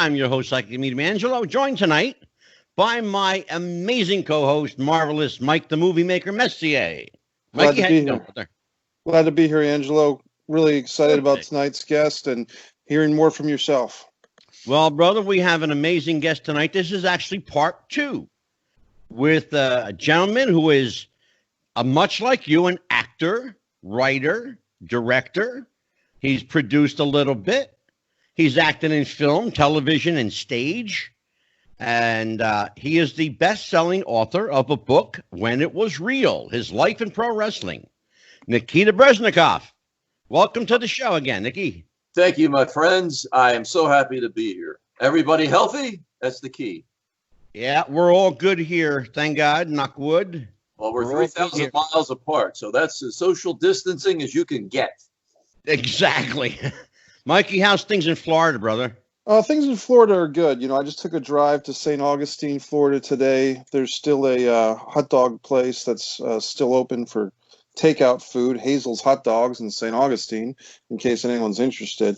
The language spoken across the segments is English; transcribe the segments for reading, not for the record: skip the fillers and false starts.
I'm your host, Psychic Medium Angelo, joined tonight by my amazing co-host, marvelous Mike the Movie Maker Messier. Glad Mikey, to how be you doing, here. brother? Glad to be here, Angelo. Really excited about Perfect. tonight's guest and hearing more from yourself. Well, brother, we have an amazing guest tonight. This is actually part two with a gentleman who is, much like you, an actor, writer, director. He's produced a little bit. He's acted in film, television, and stage. And he is the best-selling author of a book, When It Was Real, His Life in Pro Wrestling. Nikita Breznikov. Welcome to the show again, Nikki. Thank you, my friends. I am so happy to be here. Everybody healthy? That's the key. Yeah, we're all good here. Thank God, knock wood. Well, we're We're all good 3,000 here. miles apart, so that's as social distancing as you can get. Exactly. Mikey, how's things in Florida, brother? Things in Florida are good. You know, I just took a drive to St. Augustine, Florida today. There's still a hot dog place that's still open for takeout food, Hazel's Hot Dogs in St. Augustine, in case anyone's interested.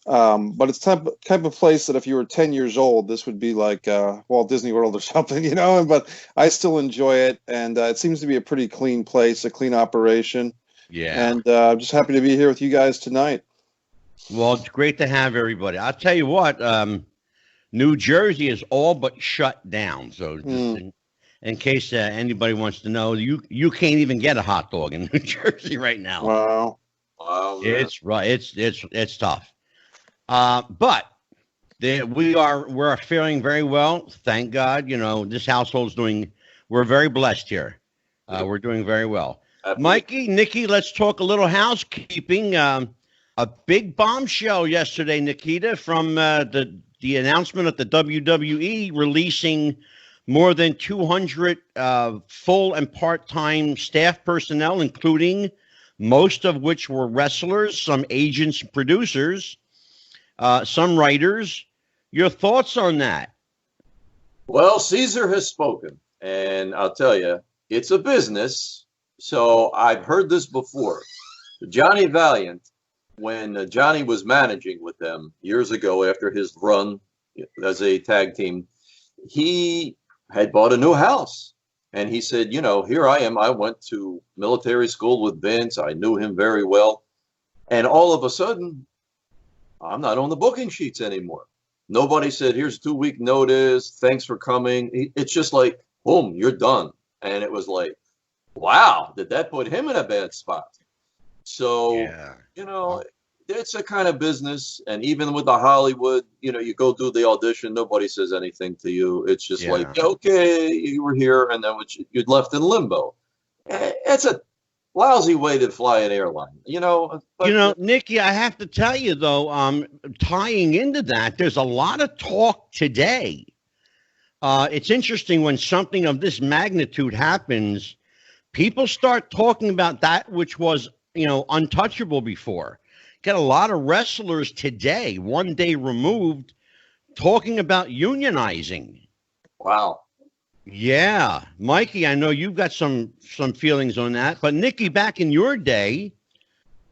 But it's type of place that if you were 10 years old, this would be like Walt Disney World or something, you know. But I still enjoy it, and it seems to be a pretty clean place, a clean operation. Yeah. And I'm just happy to be here with you guys tonight. Well, it's great to have everybody. I'll tell you what, New Jersey is all but shut down. So just in case anybody wants to know, you can't even get a hot dog in New Jersey right now. Wow. Wow. It's right. It's tough. But we're faring very well. Thank God. You know, this household's we're very blessed here. We're doing very well. Mikey, Nikki, let's talk a little housekeeping. A big bombshell yesterday, Nikita, from the announcement of the WWE releasing more than 200 full and part-time staff personnel, including most of which were wrestlers, some agents, producers, some writers. Your thoughts on that? Well, Caesar has spoken, and I'll tell you, it's a business. So I've heard this before. Johnny Valiant, when Johnny was managing with them years ago after his run as a tag team, he had bought a new house. And he said, you know, here I am. I went to military school with Vince. I knew him very well. And all of a sudden, I'm not on the booking sheets anymore. Nobody said, here's a 2-week notice. Thanks for coming. It's just like, boom, you're done. And it was like, wow, did that put him in a bad spot? So, you know, it's a kind of business. And even with the Hollywood, you know, you go do the audition, nobody says anything to you. It's just like, okay, you were here, and then you're left in limbo. It's a lousy way to fly an airline, you know. But, you know, Nikki, I have to tell you, though, tying into that, there's a lot of talk today. It's interesting when something of this magnitude happens, people start talking about that which was, you know, untouchable before. Got a lot of wrestlers today, one day removed, talking about unionizing. Wow. Yeah. Mikey, I know you've got some feelings on that. But Nikki, back in your day,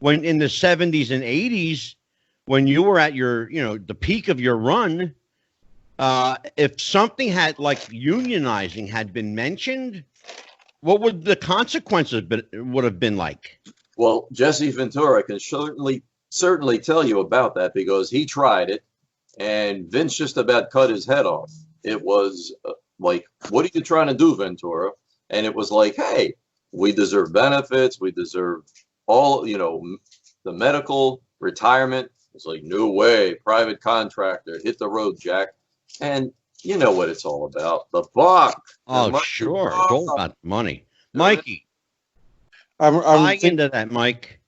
when in the 70s and 80s, when you were at your, you know, the peak of your run, if something had like unionizing had been mentioned, what would the consequences would have been like? Well, Jesse Ventura can certainly tell you about that, because he tried it and Vince just about cut his head off. It was like, what are you trying to do, Ventura? And it was like, hey, we deserve benefits. We deserve all, you know, the medical retirement. It's like, no way, private contractor, hit the road, Jack. And you know what it's all about. The buck. Oh, sure. It's all about money. Mikey, I'm into that, Mike.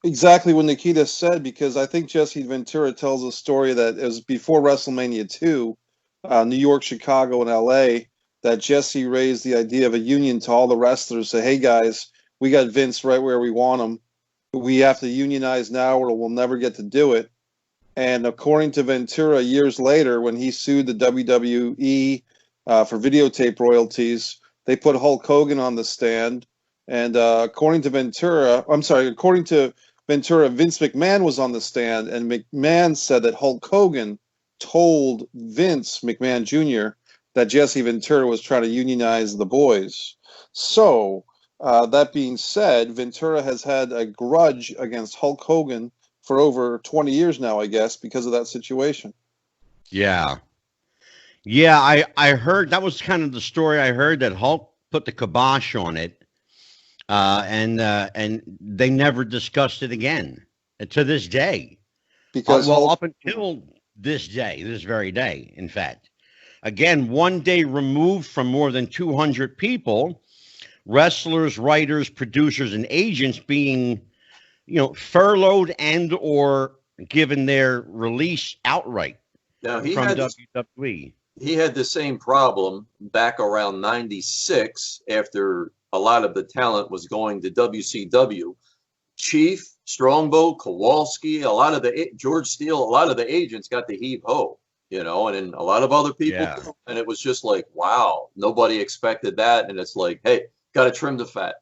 Exactly what Nikita said, because I think Jesse Ventura tells a story that it was before WrestleMania 2, New York, Chicago, and LA, that Jesse raised the idea of a union to all the wrestlers. Say, hey, guys, we got Vince right where we want him. We have to unionize now or we'll never get to do it. And according to Ventura, years later, when he sued the WWE for videotape royalties, they put Hulk Hogan on the stand. And according to Ventura, Vince McMahon was on the stand, and McMahon said that Hulk Hogan told Vince McMahon Jr. that Jesse Ventura was trying to unionize the boys. So, that being said, Ventura has had a grudge against Hulk Hogan for over 20 years now, I guess, because of that situation. Yeah. Yeah, I heard that was kind of the story I heard, that Hulk put the kibosh on it, and they never discussed it again to this day. Because Well, Hulk, up until this day, this very day, in fact. Again, one day removed from more than 200 people, wrestlers, writers, producers, and agents being, furloughed and or given their release outright Now from WWE. he had the same problem back around 96 after a lot of the talent was going to WCW. Chief, Strongbow, Kowalski, a lot of the George Steele, a lot of the agents got the heave ho, and then a lot of other people. Yeah. And it was just like, wow, nobody expected that. And it's like, hey, got to trim the fat.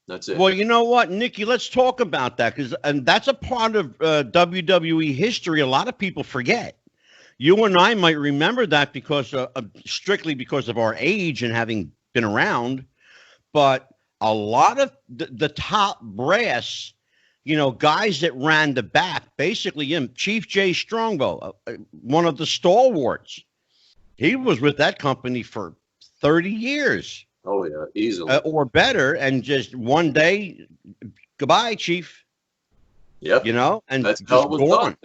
That's it. Well, you know what, Nikki, let's talk about that, and that's a part of WWE history a lot of people forget. You and I might remember that because strictly because of our age and having been around, but a lot of the top brass, guys that ran the back, basically Chief Jay Strongbow, one of the stalwarts, he was with that company for 30 years. Oh, yeah, easily. Or better, and just one day, goodbye, Chief. Yep. And that's just how it was gone. done.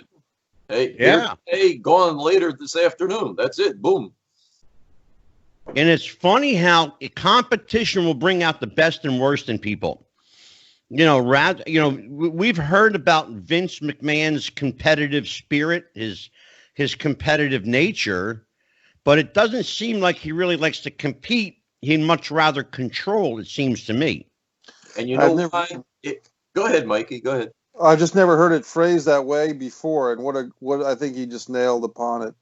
Hey, Yeah. Hey, gone later this afternoon. That's it. Boom. And it's funny how competition will bring out the best and worst in people. We've heard about Vince McMahon's competitive spirit, his competitive nature, but it doesn't seem like he really likes to compete. He'd much rather control, it seems to me. And why? Go ahead, Mikey. Go ahead. I just never heard it phrased that way before, and what I think he just nailed upon it,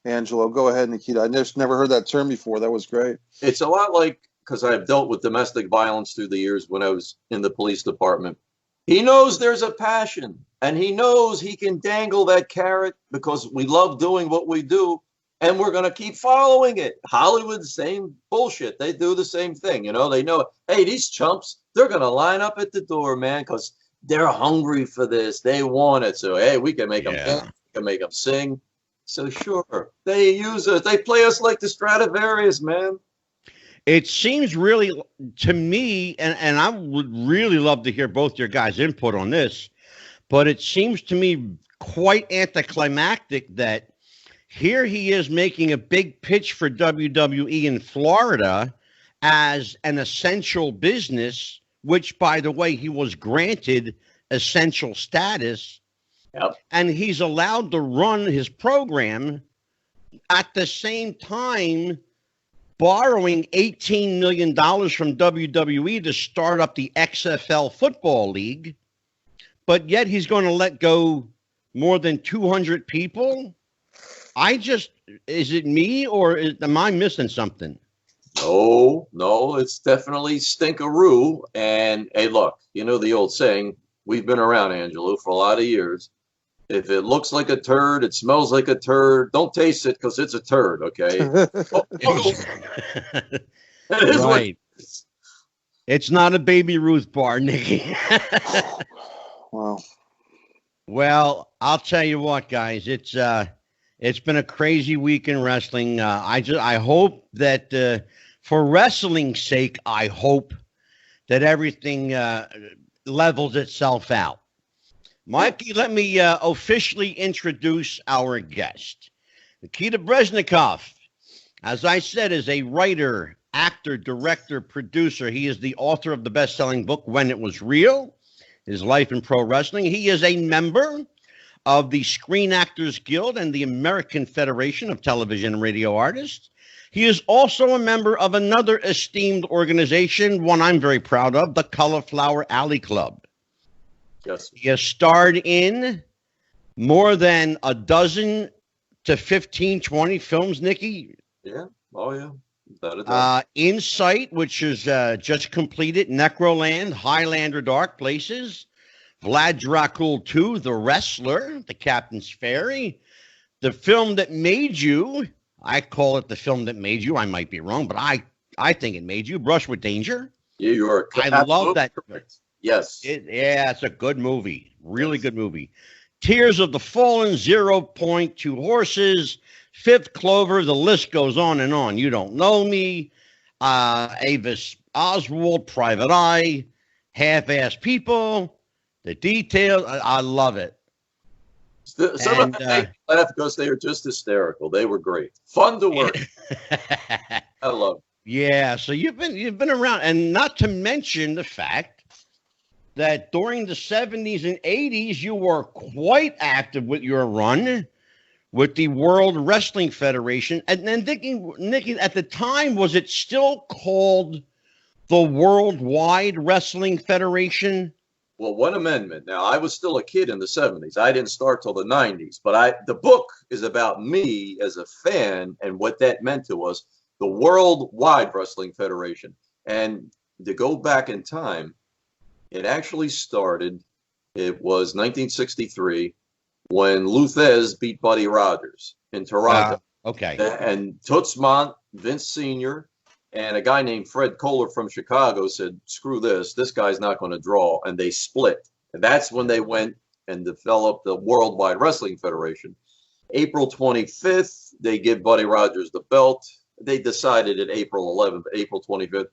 Angelo. Go ahead, Nikita. I just never heard that term before. That was great. It's a lot like, because I've dealt with domestic violence through the years when I was in the police department. He knows there's a passion, and he knows he can dangle that carrot because we love doing what we do, and we're going to keep following it. Hollywood, same bullshit. They do the same thing. They know, hey, these chumps, they're going to line up at the door, man, because they're hungry for this. They want it. So, hey, we can make them dance, we can make them sing. So, sure, they use us. They play us like the Stradivarius, man. It seems really, to me, and I would really love to hear both your guys' input on this, but it seems to me quite anticlimactic that here he is making a big pitch for WWE in Florida as an essential business, which, by the way, he was granted essential status. Yep. And he's allowed to run his program at the same time borrowing $18 million from WWE to start up the XFL Football League. But yet he's going to let go more than 200 people. Is it me or am I missing something? No, it's definitely stinkaroo. And hey, look, the old saying, we've been around, Angelo, for a lot of years. If it looks like a turd, it smells like a turd, don't taste it because it's a turd, okay? Right. It's not a Baby Ruth bar, Nikki. Wow. Well, I'll tell you what, guys. It's been a crazy week in wrestling. I hope that for wrestling's sake, I hope that everything levels itself out. Mikey, let me officially introduce our guest. Nikita Breznikov, as I said, is a writer, actor, director, producer. He is the author of the best-selling book, When It Was Real, His Life in Pro Wrestling. He is a member of the Screen Actors Guild and the American Federation of Television and Radio Artists. He is also a member of another esteemed organization, one I'm very proud of, the Cauliflower Alley Club. Yes. He has starred in more than a dozen to 15, 20 films, Nikki. Yeah. Oh, yeah. Without a doubt. Insight, which is just completed, Necroland, Highlander Dark Places, Vlad Dracul 2, The Wrestler, The Captain's Ferry, the film that made you, I call it the film that made you. I might be wrong, but I think it made you. Brush with Danger. Yeah, you are. I love that. Correct. Yes. Yeah, it's a good movie. Really good movie. Tears of the Fallen, 0 Point, Two Horses, Fifth Clover. The list goes on and on. You Don't Know Me, Avis Oswald, Private Eye, Half-Assed People, The Details. I love it. Some of them made me laugh because they were just hysterical. They were great, fun to work. I love it. Yeah, so you've been around, and not to mention the fact that during the 70s and 80s, you were quite active with your run with the World Wrestling Federation. And then, Nikki, at the time, was it still called the Worldwide Wrestling Federation? Well, one amendment. Now, I was still a kid in the 70s. I didn't start till the 90s. But the book is about me as a fan and what that meant to us, the Worldwide Wrestling Federation. And to go back in time, it actually started, it was 1963 when Lou Thesz beat Buddy Rogers in Toronto. Okay. And Toots Mondt, Vince Sr., and a guy named Fred Kohler from Chicago said, screw this guy's not going to draw. And they split. And that's when they went and developed the Worldwide Wrestling Federation. April 25th, they give Buddy Rogers the belt. They decided at April 11th, April 25th.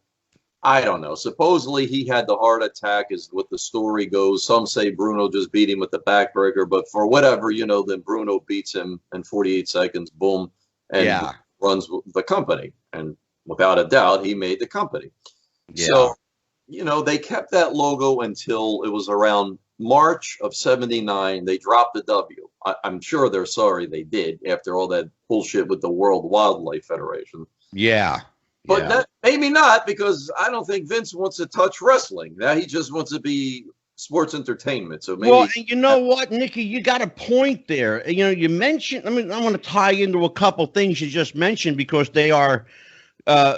I don't know. Supposedly he had the heart attack is what the story goes. Some say Bruno just beat him with the backbreaker, but for whatever, then Bruno beats him in 48 seconds, boom, and runs the company. And without a doubt, he made the company. Yeah. So, they kept that logo until it was around March of 79. They dropped the W. I'm sure they're sorry they did after all that bullshit with the World Wildlife Federation. Yeah. But maybe not, because I don't think Vince wants to touch wrestling. Now he just wants to be sports entertainment. So maybe. Well, and you know what, Nikki, you got a point there. You mentioned. I want to tie into a couple things you just mentioned because they are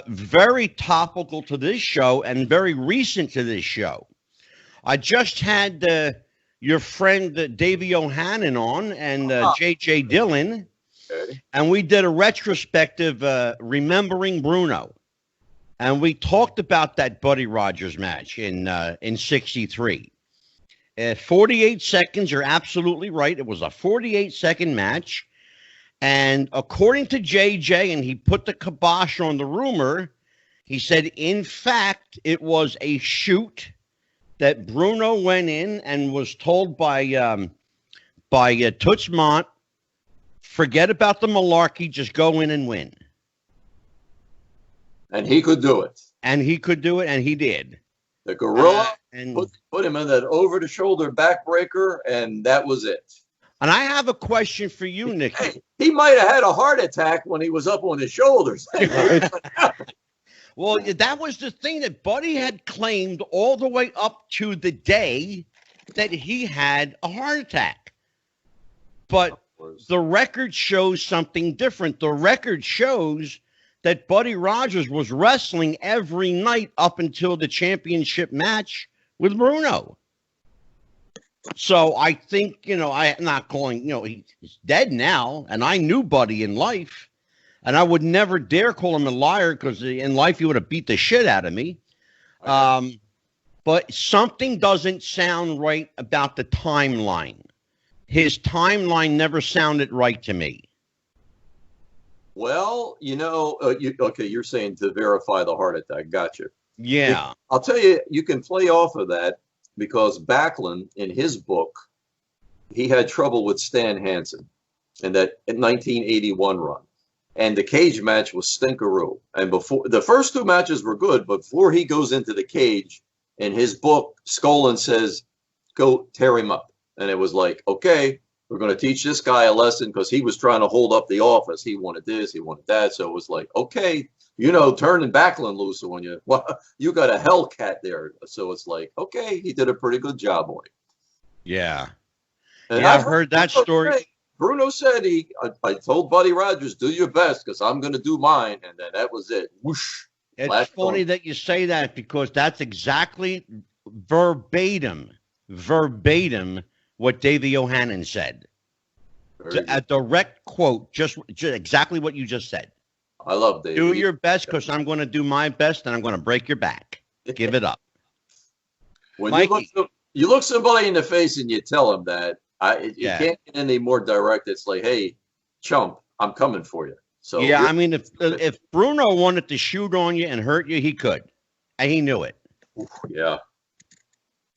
very topical to this show and very recent to this show. I just had your friend Davey O'Hannon on and J.J. Dillon. Okay. And we did a retrospective remembering Bruno, and we talked about that Buddy Rogers match in '63. 48 seconds. You're absolutely right. It was a 48-second match, and according to JJ, and he put the kibosh on the rumor. He said, in fact, it was a shoot that Bruno went in and was told by Toots Mondt, forget about the malarkey, just go in and win. And he could do it. And he could do it, and he did. The gorilla put him in that over-the-shoulder backbreaker, and that was it. And I have a question for you, Nick. Hey, he might have had a heart attack when he was up on his shoulders. Well, that was the thing that Buddy had claimed all the way up to the day that he had a heart attack. But the record shows something different. The record shows that Buddy Rogers was wrestling every night up until the championship match with Bruno. So I think, I'm not calling, he's dead now, and I knew Buddy in life, and I would never dare call him a liar because in life he would have beat the shit out of me. But something doesn't sound right about the timeline. His timeline never sounded right to me. Well, you're saying to verify the heart attack. Gotcha. Yeah. I'll tell you, you can play off of that because Backlund, in his book, he had trouble with Stan Hansen in that 1981 run. And the cage match was stinkeroo. And before the first two matches were good, but before he goes into the cage, in his book, Skolin says, go tear him up. And it was like, okay, we're going to teach this guy a lesson because he was trying to hold up the office. He wanted this, he wanted that. So it was like, okay, turning Backlund loose on you. Well, you got a Hellcat there. So it's like, okay, he did a pretty good job on it. Yeah. And I've heard that story. Bruno said I told Buddy Rogers, do your best because I'm going to do mine. And then that was it. Whoosh. It's funny that you say that because that's exactly verbatim what Davey O'Hannon said. Very A good. direct quote, just exactly what you just said. I love Dave. Do your best because I'm going to do my best and I'm going to break your back. Give it up. When Mikey. you look somebody in the face and you tell them that, it Yeah. can't get any more direct. It's like, hey, chump, I'm coming for you. So Yeah, I mean, if Bruno wanted to shoot on you and hurt you, he could, and he knew it. yeah.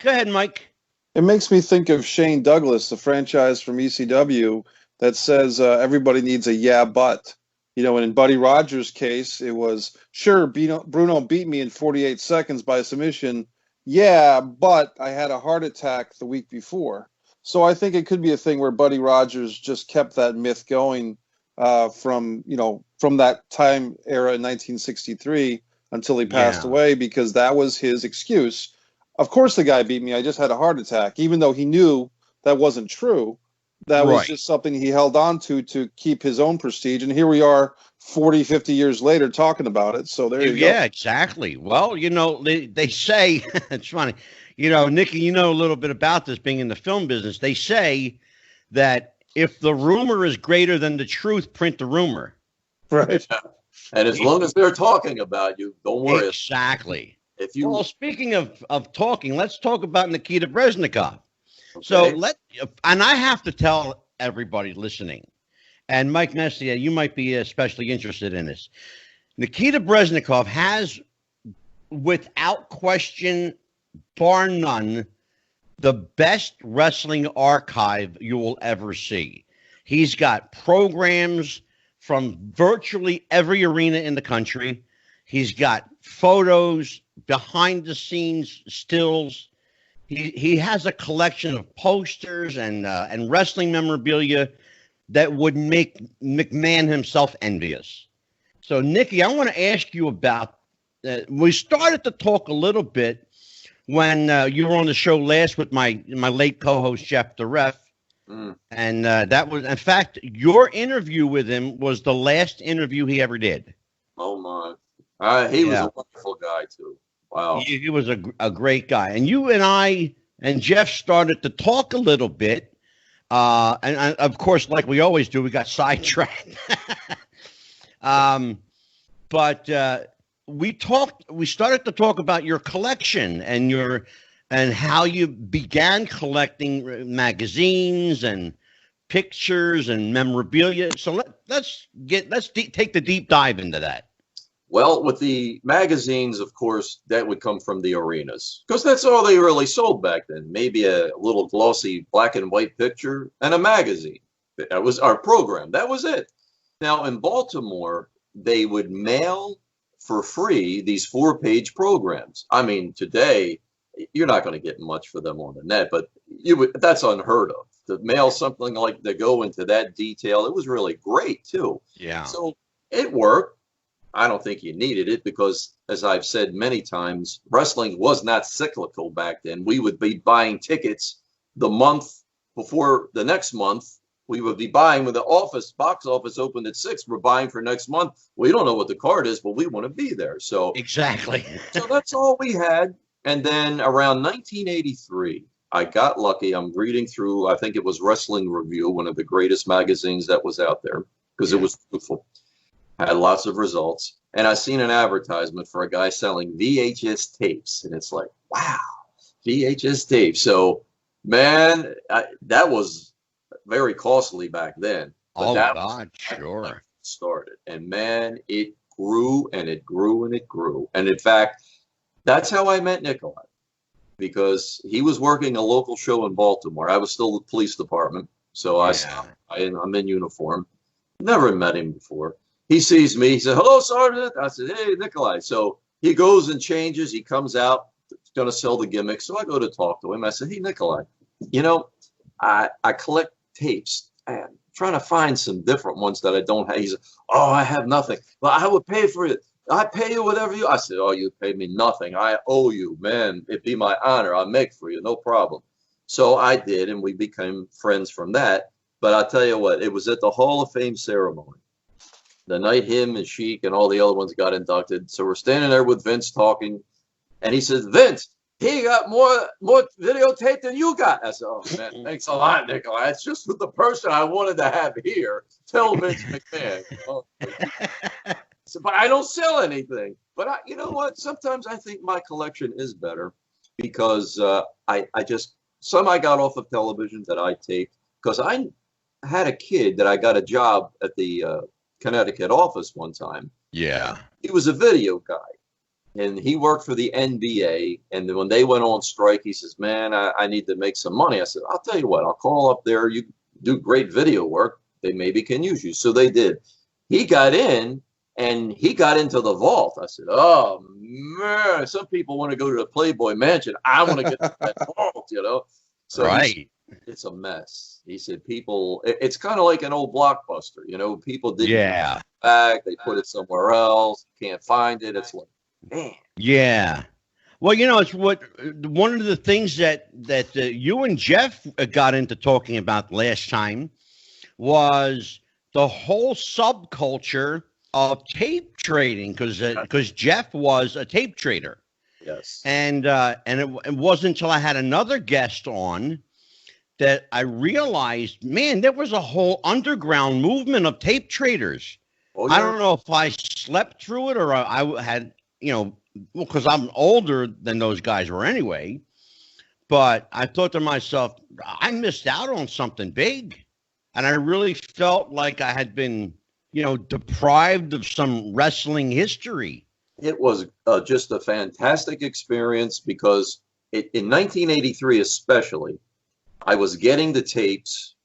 Go ahead, Mike. It makes me think of Shane Douglas, the franchise from ECW that says everybody needs a yeah, but. You know, and in Buddy Rogers' case, it was, sure, Bruno beat me in 48 seconds by submission. Yeah, but I had a heart attack the week before. So I think it could be a thing where Buddy Rogers just kept that myth going from that time era in 1963 until he passed away, because that was his excuse. Of course the guy beat me. I just had a heart attack, even though he knew that wasn't true. That was just something he held on to keep his own prestige. And here we are 40, 50 years later talking about it. So there you go. Yeah, exactly. Well, you know, they say, it's funny, you know, Nikki, you know a little bit about this being in the film business. They say that if the rumor is greater than the truth, print the rumor. Right. And as long as they're talking about you, don't worry. Exactly. Well, speaking of talking, let's talk about Nikita Breznikov. okay. So and I have to tell everybody listening, and Mike Nestia, you might be especially interested in this. Nikita Breznikov has, without question, bar none, the best wrestling archive you will ever see. He's got programs from virtually every arena in the country. He's got photos, behind the scenes stills. He has a collection of posters and wrestling memorabilia that would make McMahon himself envious. So, Nikki, I want to ask you about. We started to talk a little bit when you were on the show last with my late co-host Jeff the Ref, and that was, in fact, your interview with him was the last interview he ever did. Oh my! He was a wonderful guy too. Wow. He was a great guy. And you and I and Jeff started to talk a little bit. And of course, like we always do, we got sidetracked. But we started to talk about your collection and how you began collecting magazines and pictures and memorabilia. So let's take the deep dive into that. Well, with the magazines, of course, that would come from the arenas because that's all they really sold back then. Maybe a little glossy black and white picture and a magazine. That was our program. That was it. Now, in Baltimore, they would mail for free these 4-page programs. I mean, today, you're not going to get much for them on the net, but that's unheard of. To mail something like to go into that detail, it was really great, too. Yeah. So it worked. I don't think you needed it because, as I've said many times, wrestling was not cyclical back then. We would be buying tickets the month before the next month. We would be buying when the box office opened at 6. We're buying for next month. We don't know what the card is, but we want to be there. So exactly. So that's all we had. And then around 1983, I got lucky. I'm reading through, I think it was Wrestling Review, one of the greatest magazines that was out there because it was truthful. Had lots of results. And I seen an advertisement for a guy selling VHS tapes. And it's like, wow, VHS tapes. So, man, that was very costly back then. But God, sure. Started. And, man, it grew and it grew and it grew. And, in fact, that's how I met Nikolai. Because he was working a local show in Baltimore. I was still with the police department. So I'm in uniform. Never met him before. He sees me. He said, "Hello, Sergeant." I said, "Hey, Nikolai." So he goes and changes. He comes out. He's going to sell the gimmick. So I go to talk to him. I said, "Hey, Nikolai, you know, I collect tapes. I'm trying to find some different ones that I don't have." He said, "Oh, I have nothing. Well, I would pay for it. I pay you whatever you." I said, "Oh, you pay me nothing. I owe you, man. It'd be my honor. I'll make for you. No problem." So I did, and we became friends from that. But I'll tell you what, it was at the Hall of Fame ceremony. The night him and Sheik and all the other ones got inducted. So we're standing there with Vince talking. And he says, "Vince, he got more videotape than you got. I said, oh, man, thanks a lot, Nikolai. It's just with the person I wanted to have here. Tell Vince McMahon. Oh, so, but I don't sell anything. But you know what? Sometimes I think my collection is better because I just, some I got off of television that I taped because I had a kid that I got a job at the Connecticut office one time. Yeah. He was a video guy. And he worked for the NBA. And when they went on strike, he says, man, I need to make some money. I said, I'll tell you what, I'll call up there. You do great video work. They maybe can use you. So they did. He got in and he got into the vault. I said, oh, man, some people want to go to the Playboy Mansion. I want to get to that vault, you know. So right. It's a mess. He said people, it's kind of like an old Blockbuster. You know, people didn't Yeah. back. They put it somewhere else. Can't find it. It's like, man. Yeah. Well, you know, it's what one of the things that you and Jeff got into talking about last time was the whole subculture of tape trading because Jeff was a tape trader. Yes. And it wasn't until I had another guest on that I realized, man, there was a whole underground movement of tape traders. Oh, yeah. I don't know if I slept through it or I had, you know, because I'm older than those guys were anyway. But I thought to myself, I missed out on something big. And I really felt like I had been, you know, deprived of some wrestling history. It was just a fantastic experience because in 1983 especially, I was getting the tapes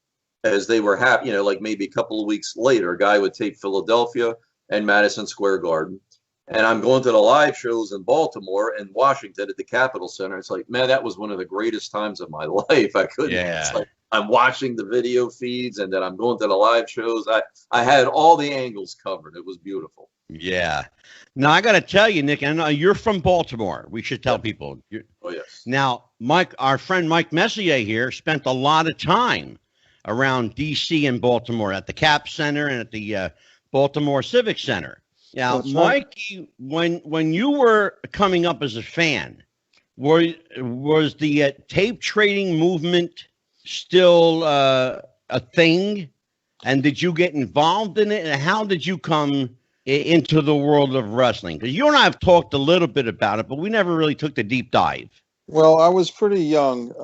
as they were happening, you know, like maybe a couple of weeks later, a guy would tape Philadelphia and Madison Square Garden. And I'm going to the live shows in Baltimore and Washington at the Capitol Center. It's like, man, that was one of the greatest times of my life. I couldn't. Yeah. It's like I'm watching the video feeds and then I'm going to the live shows. I had all the angles covered. It was beautiful. Yeah. Now, I got to tell you, Nick, and you're from Baltimore. We should tell people. Oh, yes. Now, Mike, our friend Mike Messier here spent a lot of time around D.C. and Baltimore at the Cap Center and at the Baltimore Civic Center. Now, That's right. Mikey, when you were coming up as a fan, was the tape trading movement still a thing? And did you get involved in it? And how did you come into the world of wrestling? Because you and I have talked a little bit about it, but we never really took the deep dive. Well, I was pretty young,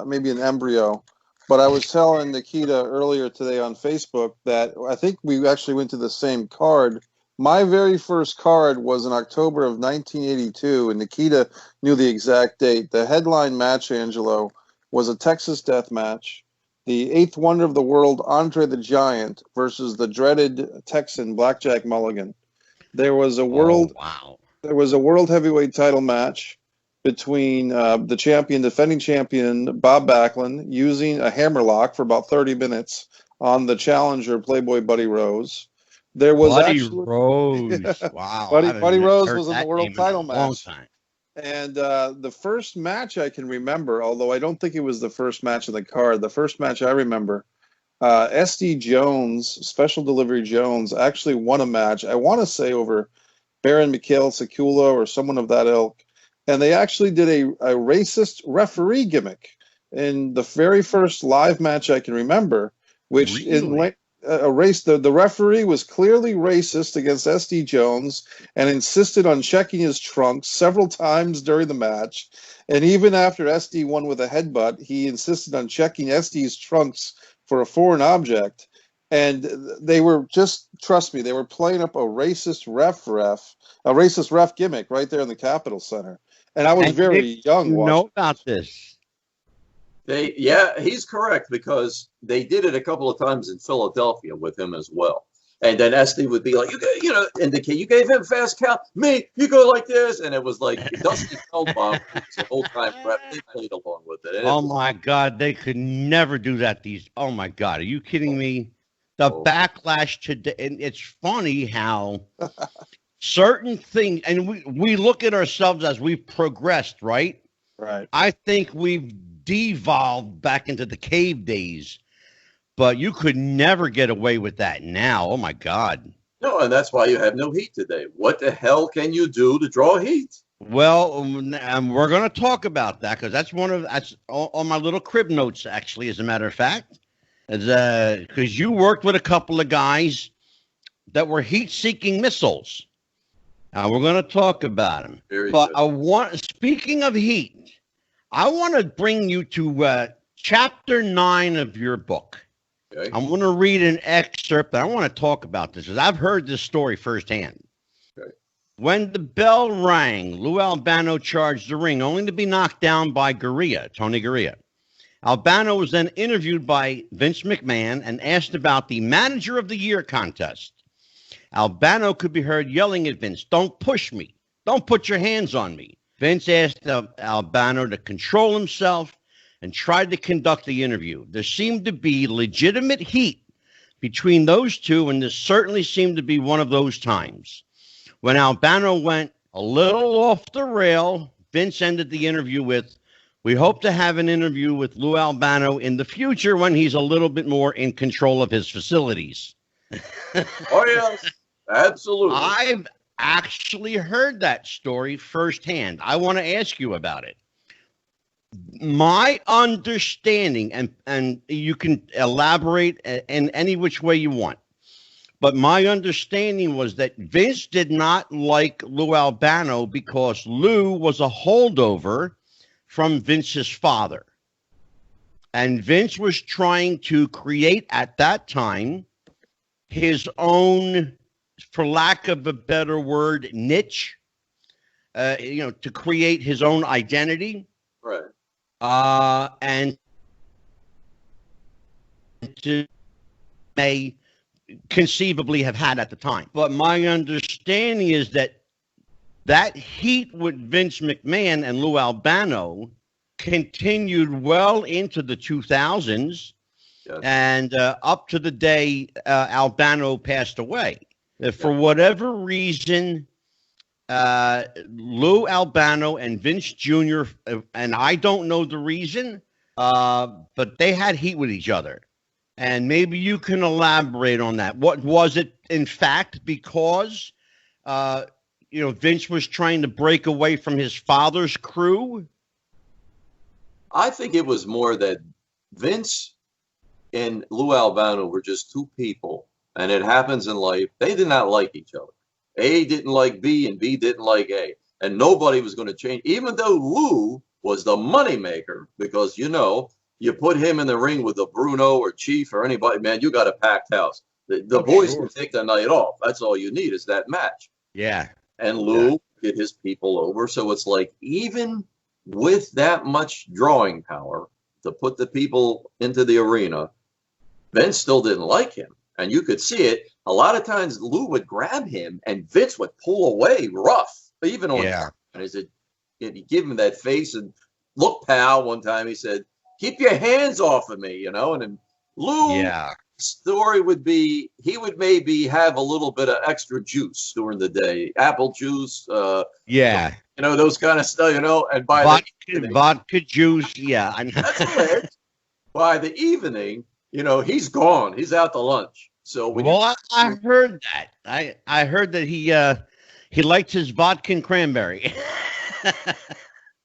maybe an embryo, but I was telling Nikita earlier today on Facebook that I think we actually went to the same card. My very first card was in October of 1982, and Nikita knew the exact date. The headline match, Angelo, was a Texas death match. The eighth wonder of the world, Andre the Giant, versus the dreaded Texan Blackjack Mulligan. There was a world heavyweight title match between the defending champion Bob Backlund, using a hammerlock for about 30 minutes on the challenger Playboy Buddy Rose. There was Rose. Wow. Buddy Rose was in the world title match. And the first match I can remember, although I don't think it was the first match of the card, the first match I remember, SD Jones, Special Delivery Jones, actually won a match, I want to say over Baron Mikhail Sekula or someone of that ilk. And they actually did a racist referee gimmick in the very first live match I can remember, which Really? the referee was clearly racist against SD Jones and insisted on checking his trunks several times during the match. And even after SD won with a headbutt, he insisted on checking SD's trunks for a foreign object. And they were just, trust me, they were playing up a racist ref gimmick right there in the Capitol Center. And I was very young. You know about this? He's correct because they did it a couple of times in Philadelphia with him as well. And then Esty would be like, indicate you gave him fast count. Me, you go like this. And it was like Dusty Feldbaum, the whole time rep. They played along with it. Oh my God, they could never do that. Oh my God, are you kidding me? The backlash today, and it's funny how certain things, and we look at ourselves as we've progressed, right? Right. I think we've devolved back into the cave days, but you could never get away with that now. Oh my God. No, and that's why you have no heat today. What the hell can you do to draw heat? Well, we're going to talk about that because that's on my little crib notes, actually, as a matter of fact. Because you worked with a couple of guys that were heat-seeking missiles. We're going to talk about them. But speaking of heat, I want to bring you to chapter 9 of your book. Okay. I'm going to read an excerpt, and I want to talk about this because I've heard this story firsthand. Okay. When the bell rang, Lou Albano charged the ring, only to be knocked down by Tony Garea. Albano was then interviewed by Vince McMahon and asked about the Manager of the Year contest. Albano could be heard yelling at Vince, "Don't push me. Don't put your hands on me." Vince asked Albano to control himself and tried to conduct the interview. There seemed to be legitimate heat between those two, and this certainly seemed to be one of those times. When Albano went a little off the rail, Vince ended the interview with, "We hope to have an interview with Lou Albano in the future when he's a little bit more in control of his facilities." Oh, yes, absolutely. I've actually heard that story firsthand. I want to ask you about it. My understanding, and you can elaborate in any which way you want, but my understanding was that Vince did not like Lou Albano because Lou was a holdover from Vince's father. And Vince was trying to create at that time his own, for lack of a better word, niche, to create his own identity. Right. And to may conceivably have had at the time. But my understanding is that heat with Vince McMahon and Lou Albano continued well into the 2000s. Yes. And up to the day Albano passed away. For whatever reason, Lou Albano and Vince Jr., and I don't know the reason, but they had heat with each other. And maybe you can elaborate on that. What was it, in fact, because Vince was trying to break away from his father's crew? I think it was more that Vince and Lou Albano were just two people, and it happens in life. They did not like each other. A didn't like B, and B didn't like A, and nobody was going to change. Even though Lou was the moneymaker, because you put him in the ring with a Bruno or Chief or anybody, man, you got a packed house. The boys can take the night off. That's all you need is that match. Yeah. And Lou get his people over. So it's like, even with that much drawing power to put the people into the arena, Vince still didn't like him. And you could see it. A lot of times Lou would grab him and Vince would pull away rough. Even on and he said, he'd give him that face and, "Look, pal," one time he said, "Keep your hands off of me," And then Lou story would be, he would maybe have a little bit of extra juice during the day, apple juice, those kind of stuff, and by vodka juice, that's correct. By the evening, he's gone. He's out to lunch. So I heard that. I heard that he liked his vodka and cranberry.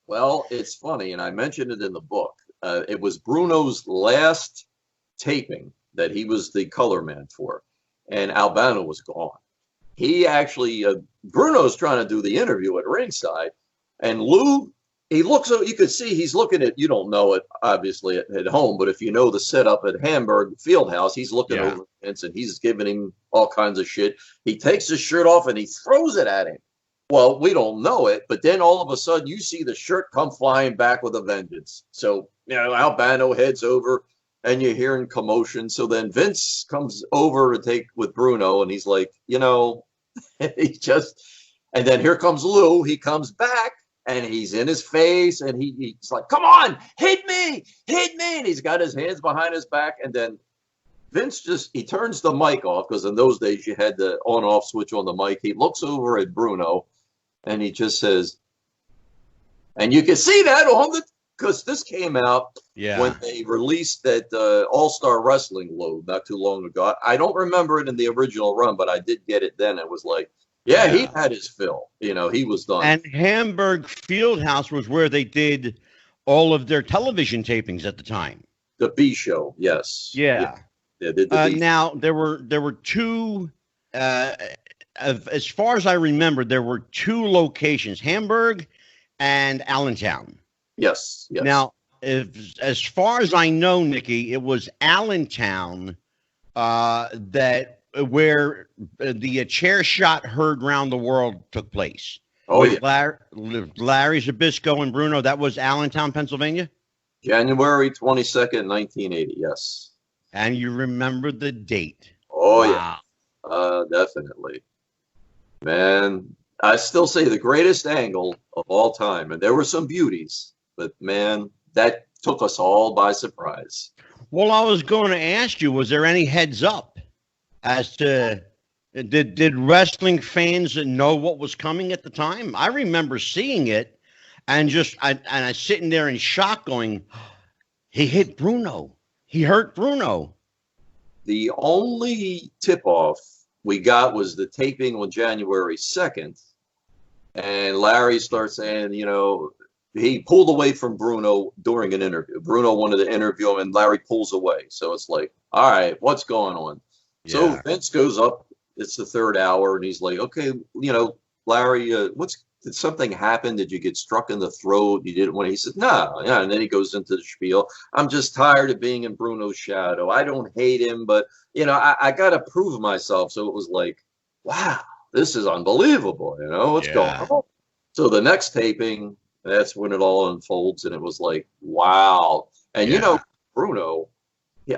Well, it's funny, and I mentioned it in the book. It was Bruno's last taping that he was the color man for, and Albano was gone. He actually, Bruno's trying to do the interview at ringside, and Lou, he looks, you could see he's looking at, you don't know it obviously at home, but if you know the setup at Hamburg Fieldhouse, he's looking over Vince and he's giving him all kinds of shit. He takes his shirt off and he throws it at him. Well, we don't know it, but then all of a sudden you see the shirt come flying back with a vengeance. So, Albano heads over and you're hearing commotion. So then Vince comes over to take with Bruno and he's like, and then here comes Lou. He comes back and he's in his face and he's like, "Come on, hit me. And he's got his hands behind his back. And then Vince he turns the mic off, because in those days you had the on-off switch on the mic. He looks over at Bruno and he just says, and you can see that because this came out when they released that All-Star Wrestling load not too long ago. I don't remember it in the original run, but I did get it then. It was like, Yeah, he Yeah. had his fill. He was done. And Hamburg Fieldhouse was where they did all of their television tapings at the time. The B show, yes. Yeah, Yeah. they did the B. Now there were two. Uh, as far as I remember, there were two locations: Hamburg and Allentown. Yes, yes. Now, as far as I know, Nikki, it was Allentown that where the chair shot heard round the world took place. Oh, With yeah. Larry Zabisco and Bruno. That was Allentown, Pennsylvania. January 22nd, 1980. Yes. And you remember the date. Oh, Wow. yeah. Definitely. Man, I still say the greatest angle of all time. And there were some beauties, but man, that took us all by surprise. Well, I was going to ask you, was there any heads up as to did wrestling fans know what was coming at the time? I remember seeing it and I sitting there in shock going, he hit Bruno. He hurt Bruno. The only tip-off we got was the taping on January 2nd. And Larry starts saying, he pulled away from Bruno during an interview. Bruno wanted to interview him, and Larry pulls away. So it's like, all right, what's going on? So Yeah. Vince goes up. It's the third hour, and he's like, okay, Larry, did something happen? Did you get struck in the throat? You didn't want to. He said, no. Yeah. And then he goes into the spiel. I'm just tired of being in Bruno's shadow. I don't hate him, but, I got to prove myself. So it was like, wow, this is unbelievable. What's going on? So the next taping, that's when it all unfolds. And it was like, wow. And, Bruno,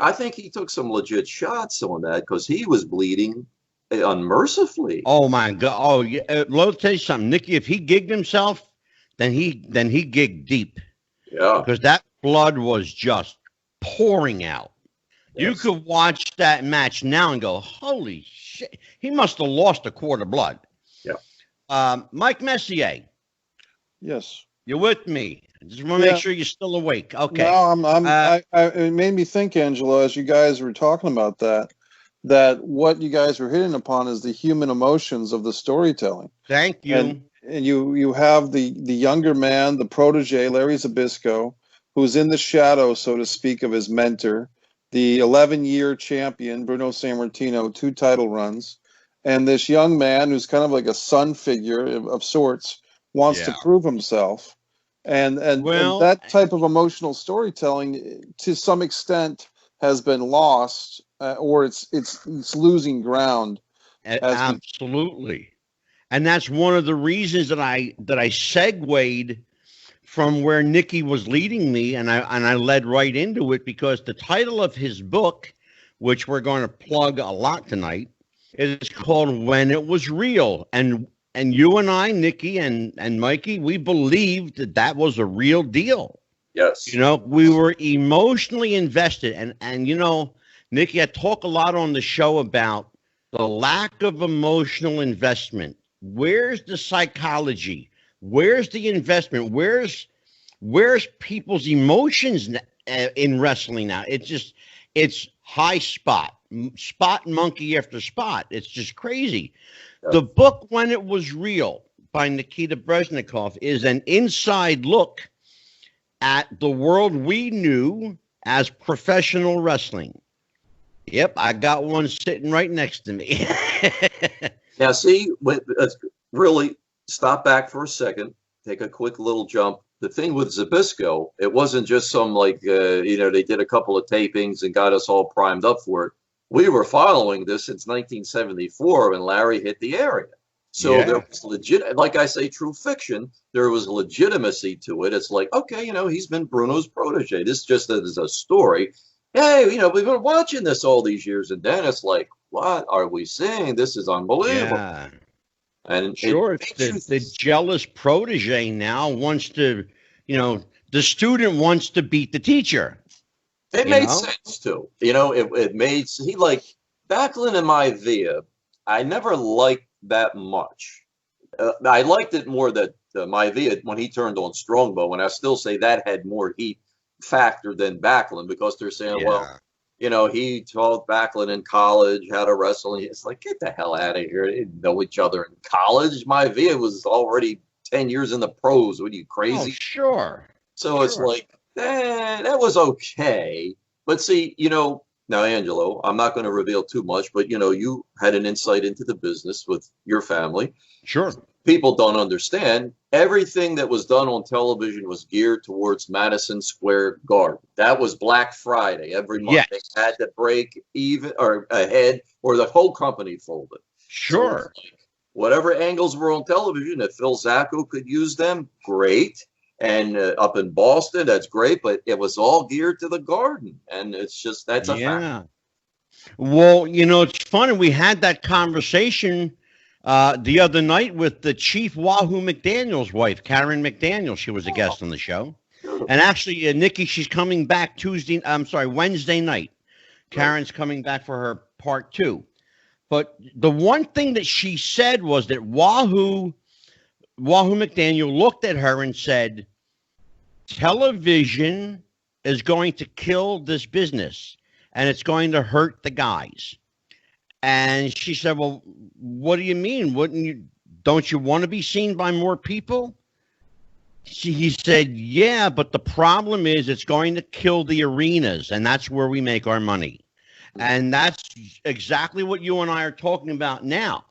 I think he took some legit shots on that because he was bleeding unmercifully. Oh my God! Oh yeah. Let me tell you something, Nikki. If he gigged himself, then he gigged deep. Yeah, because that blood was just pouring out. yes. You could watch that match now and go, "Holy shit! He must have lost a quart of blood." Yeah. Mike Messier, Yes. you with me? I just want to Yeah. make sure you're still awake. Okay. No, it made me think, Angelo, as you guys were talking about that what you guys were hitting upon is the human emotions of the storytelling. Thank you. And you have the younger man, the protege, Larry Zabisco, who's in the shadow, so to speak, of his mentor, the 11-year champion, Bruno Sammartino, 2 title runs, and this young man who's kind of like a son figure of sorts, wants to Yeah. prove himself. And that type of emotional storytelling, to some extent, has been lost, or it's losing ground. Absolutely. And that's one of the reasons that I segued from where Nikki was leading me, and I led right into it, because the title of his book, which we're going to plug a lot tonight, is called When It Was Real. And you and I, Nikki and Mikey, we believed that was a real deal. Yes. We were emotionally invested. And Nikki, I talk a lot on the show about the lack of emotional investment. Where's the psychology? Where's the investment? Where's people's emotions in wrestling now? It's high spot monkey after spot. It's just crazy. Yeah. The book When It Was Real by Nikita Breznikov is an inside look at the world we knew as professional wrestling. Yep, I got one sitting right next to me. Now, see, let's really stop back for a second, take a quick little jump. The thing with Zabisco, it wasn't just some they did a couple of tapings and got us all primed up for it. We were following this since 1974 when Larry hit the area. So Yeah. there was legit, like I say, true fiction. There was legitimacy to it. It's like, okay, he's been Bruno's protege. This just is a story. Hey, we've been watching this all these years, and then it's like, what are we seeing? This is unbelievable. Yeah. And Sure, it it's makes the jealous protege now wants to, the student wants to beat the teacher. It You made know? sense too. It made Backlund and Maivia. I never liked that much. I liked it more that Maivia when he turned on Strongbow, and I still say that had more heat factor than Backlund, because they're saying, well, he taught Backlund in college how to wrestle. And it's like, get the hell out of here. They didn't know each other in college. Maivia was already 10 years in the pros. What are you, crazy? Oh, sure. So it's like, that was okay. But see, now, Angelo, I'm not going to reveal too much, but, you had an insight into the business with your family. Sure. People don't understand. Everything that was done on television was geared towards Madison Square Garden. That was Black Friday every month. Yes. They had to break even or ahead, or the whole company folded. Sure. So whatever angles were on television, if Phil Zacco could use them, great. And up in Boston, that's great. But it was all geared to the Garden, and it's just that's a fact. Well, it's funny. We had that conversation the other night with the Chief Wahoo McDaniel's wife, Karen McDaniel. She was a guest on the show. And actually, Nikki, she's coming back Wednesday night. Karen's coming back for her part 2. But the one thing that she said was that Wahoo McDaniel looked at her and said, television is going to kill this business and it's going to hurt the guys. And she said, well, what do you mean? Don't you want to be seen by more people? He said, yeah, but the problem is it's going to kill the arenas, and that's where we make our money. And that's exactly what you and I are talking about now.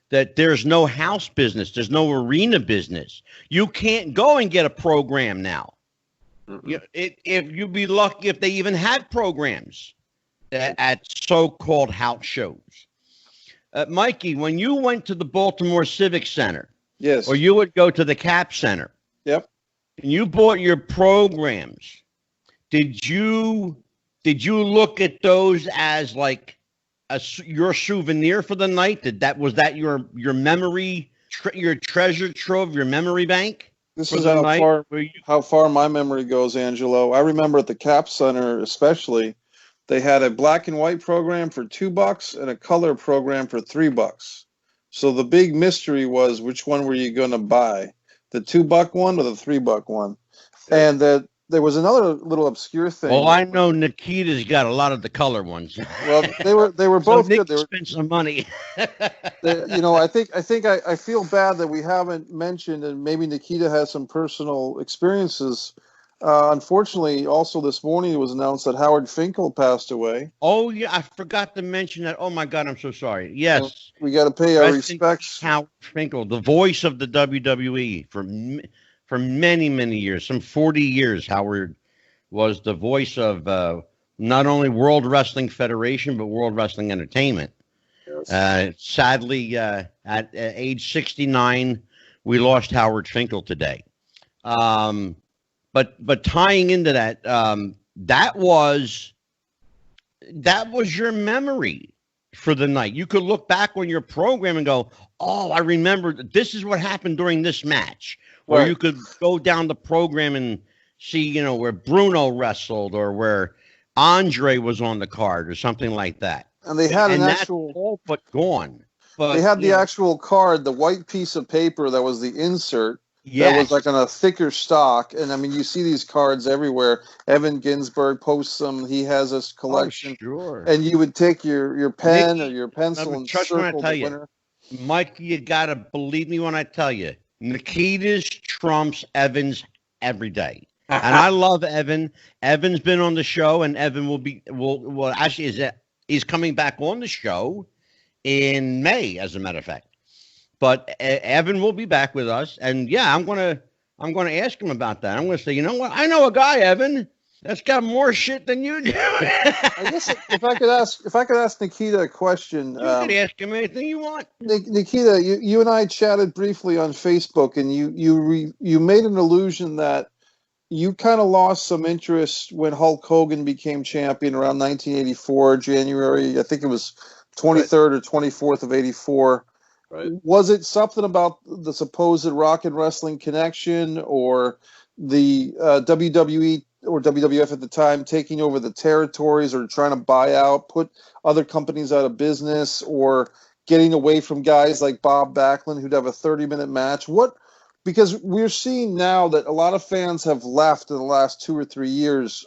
That there's no house business. There's no arena business. You can't go and get a program now. If you'd be lucky if they even had programs at so-called house shows. Mikey, when you went to the Baltimore Civic Center, yes, or you would go to the Cap Center, yep, and you bought your programs, did you look at those as like your souvenir for the night? Was that your memory, your treasure trove, your memory bank? This is how far my memory goes, Angelo. I remember at the Cap Center, especially, they had a black and white program for $2 and a color program for $3. So the big mystery was, which one were you going to buy, the $2 one or the $3 one? And there was another little obscure thing. Well, I know Nikita's got a lot of the color ones. Well, they were both so good. They spent some money. I feel bad that we haven't mentioned, and maybe Nikita has some personal experiences. Unfortunately, also this morning it was announced that Howard Finkel passed away. Oh yeah, I forgot to mention that. Oh my God, I'm so sorry. Yes, so we got to pay our respects. Howard Finkel, the voice of the WWE for many, many years, some 40 years. Howard was the voice of not only World Wrestling Federation but World Wrestling Entertainment. Yes. Sadly, at age 69, we lost Howard Finkel today. But tying into that, that was your memory for the night. You could look back on your program and go, oh, I remember this is what happened during this match. Or you could go down the program and see, where Bruno wrestled or where Andre was on the card or something like that. And they had that's all but gone. But they had the actual card, the white piece of paper that was the insert. Yes. That was like on a thicker stock. And I mean, you see these cards everywhere. Evan Ginsberg posts them. He has this collection. Oh, sure. And you would take your pen or your pencil and circle the winner. Mike, you got to believe me when I tell you, Nikita's trumps Evans every day. And I love Evan. Evan's been on the show, and Evan will actually he's coming back on the show in May, as a matter of fact. But Evan will be back with us, and yeah, I'm gonna ask him about that. I'm gonna say, you know what? I know a guy, Evan, that's got more shit than you do. I guess if I could ask Nikita a question. You can ask him anything you want. Nikita, you and I chatted briefly on Facebook, and you made an allusion that you kind of lost some interest when Hulk Hogan became champion around 1984, January. I think it was 23rd or 24th of 84. Right. Was it something about the supposed Rock and Wrestling connection, or the WWE or WWF at the time taking over the territories, or trying to buy out, put other companies out of business, or getting away from guys like Bob Backlund who'd have a 30-minute match? Because we're seeing now that a lot of fans have left in the last 2 or 3 years.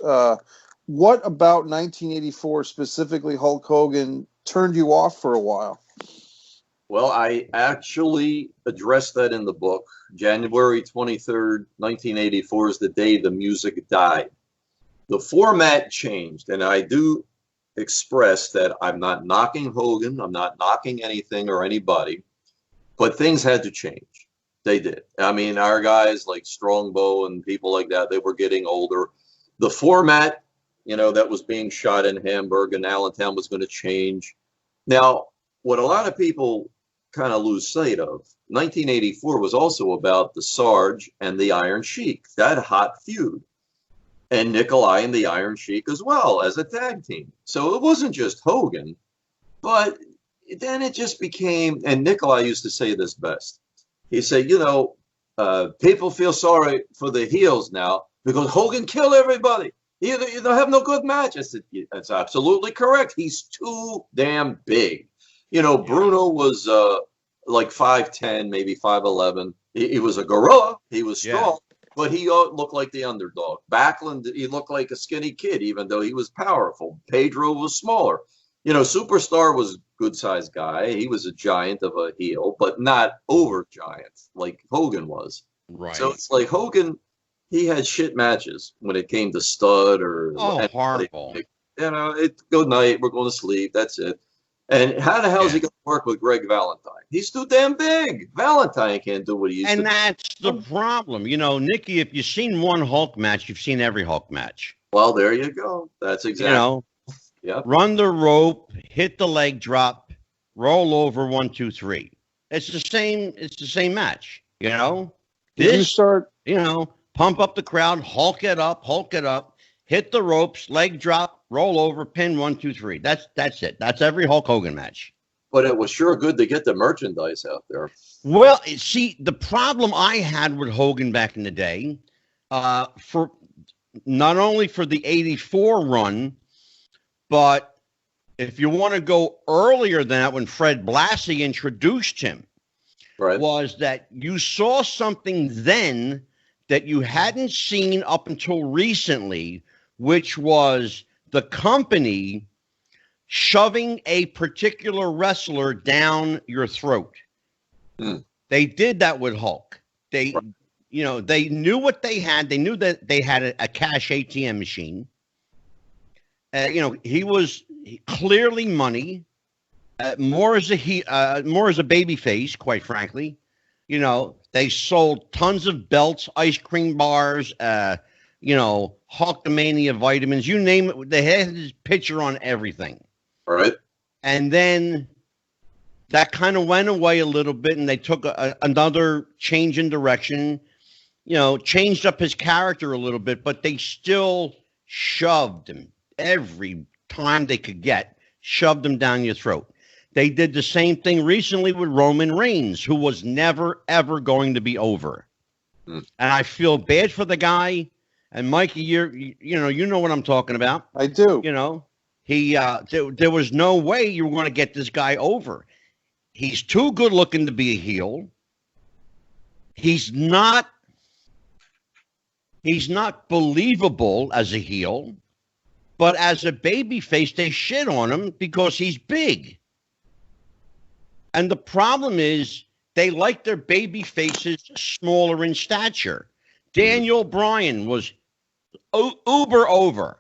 what about 1984, specifically Hulk Hogan, turned you off for a while? Well, I actually addressed that in the book. January 23rd, 1984 is the day the music died. The format changed, and I do express that I'm not knocking Hogan, I'm not knocking anything or anybody, but things had to change. They did. I mean, our guys like Strongbow and people like that, they were getting older. The format, that was being shot in Hamburg and Allentown was going to change. Now, what a lot of people kind of lose sight of, 1984 was also about the Sarge and the Iron Sheik, that hot feud. And Nikolai and the Iron Sheik as well as a tag team. So it wasn't just Hogan, but then it just became, and Nikolai used to say this best. He said, people feel sorry for the heels now because Hogan killed everybody. You don't have no good match. I said, that's absolutely correct. He's too damn big. Bruno was like 5'10", maybe 5'11". He was a gorilla. He was strong. But he looked like the underdog. Backlund, he looked like a skinny kid, even though he was powerful. Pedro was smaller. Superstar was a good-sized guy. He was a giant of a heel, but not over-giant like Hogan was. Right. So it's like Hogan, he had shit matches when it came to stud or... horrible. Good night, we're going to sleep, that's it. And how the hell is he going to work with Greg Valentine? He's too damn big. Valentine can't do what he used to do. And that's the problem. Nikki, if you've seen one Hulk match, you've seen every Hulk match. Well, there you go. That's exactly. Run the rope, hit the leg drop, roll over, 1, 2, 3. It's the same match. Pump up the crowd, Hulk it up, hit the ropes, leg drop, roll over, pin, 1, 2, 3. That's it. That's every Hulk Hogan match. But it was sure good to get the merchandise out there. Well, see, the problem I had with Hogan back in the day, for not only for the 84 run, but if you want to go earlier than that, when Fred Blassie introduced him, right, was that you saw something then that you hadn't seen up until recently, which was the company shoving a particular wrestler down your throat. They did that with Hulk. They knew what they had. They knew that they had a cash ATM machine. He was clearly money, more as a baby face, quite frankly. They sold tons of belts, ice cream bars, Hulkamania vitamins, you name it. They had his picture on everything. All right. And then that kind of went away a little bit, and they took another change in direction, changed up his character a little bit, but they still shoved him every time they could shoved him down your throat. They did the same thing recently with Roman Reigns, who was never, ever going to be over. And I feel bad for the guy. And Mikey, you know what I'm talking about. I do. There was no way you were going to get this guy over. He's too good looking to be a heel. He's not believable as a heel, but as a babyface, they shit on him because he's big. And the problem is they like their baby faces smaller in stature. Daniel Bryan was uber over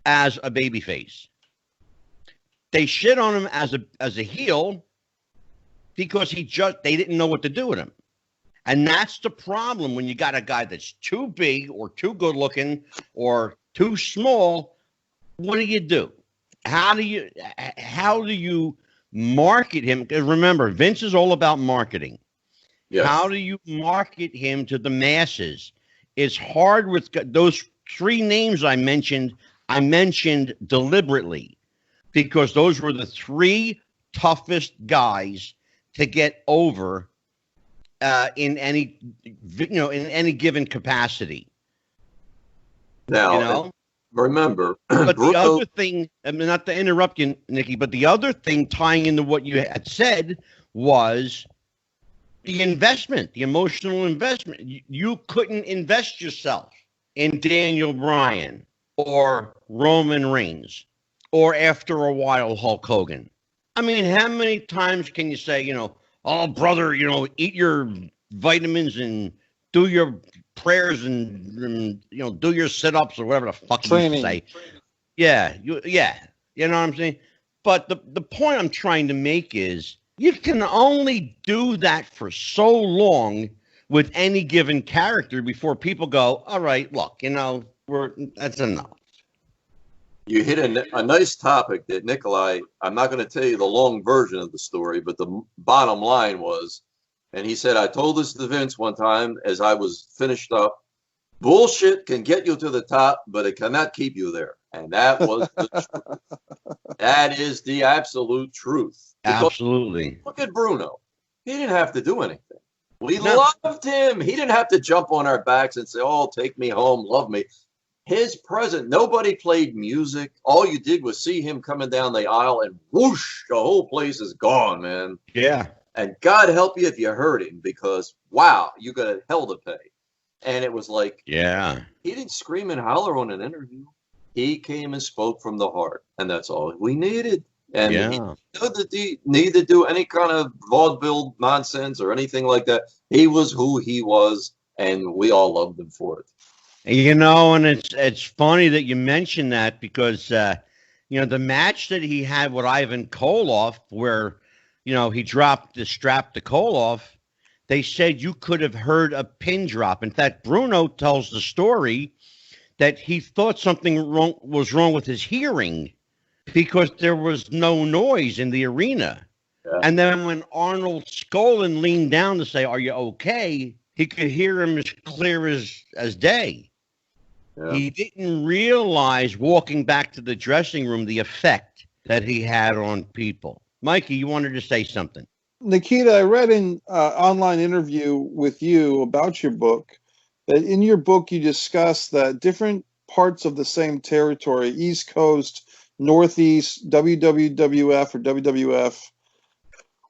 as a babyface. They shit on him as a heel because they didn't know what to do with him. And that's the problem when you got a guy that's too big or too good looking or too small. What do? How do you market him? Because remember, Vince is all about marketing. Yes. How do you market him to the masses? It's hard with those three names I mentioned deliberately because those were the three toughest guys to get over in any given capacity. Now, remember, but the other thing, I mean, not to interrupt you, Nikki, but the other thing tying into what you had said was the investment, the emotional investment. You couldn't invest yourself in Daniel Bryan or Roman Reigns, or after a while, Hulk Hogan. I mean, how many times can you say, oh, brother, eat your vitamins and do your prayers and do your sit-ups or whatever the fuck you used to say. Yeah, you know what I'm saying? But the point I'm trying to make is you can only do that for so long with any given character before people go, all right, look, that's enough. You hit a nice topic that Nikolai, I'm not going to tell you the long version of the story, but the bottom line was, and he said, I told this to Vince one time as I was finished up, bullshit can get you to the top, but it cannot keep you there. And that was the truth. That is the absolute truth. Because absolutely. Look at Bruno. He didn't have to do anything. We loved him. He didn't have to jump on our backs and say, oh, take me home, love me. His presence, nobody played music. All you did was see him coming down the aisle and whoosh, the whole place is gone, man. Yeah. And God help you if you heard him because, wow, you got hell to pay. And it was like, yeah, he didn't scream and holler on an interview. He came and spoke from the heart, and that's all we needed. And he didn't need to do any kind of vaudeville nonsense or anything like that. He was who he was, and we all loved him for it. And it's funny that you mentioned that because, the match that he had with Ivan Koloff where, he dropped the strap to Koloff, they said you could have heard a pin drop. In fact, Bruno tells the story that he thought something was wrong with his hearing because there was no noise in the arena. Yeah. And then when Arnold Skaaland leaned down to say, are you okay? He could hear him as clear as day. Yeah. He didn't realize walking back to the dressing room the effect that he had on people. Mikey, you wanted to say something. Nikita, I read an online interview with you about your book that in your book you discuss that different parts of the same territory, East Coast, Northeast, WWF or WWF,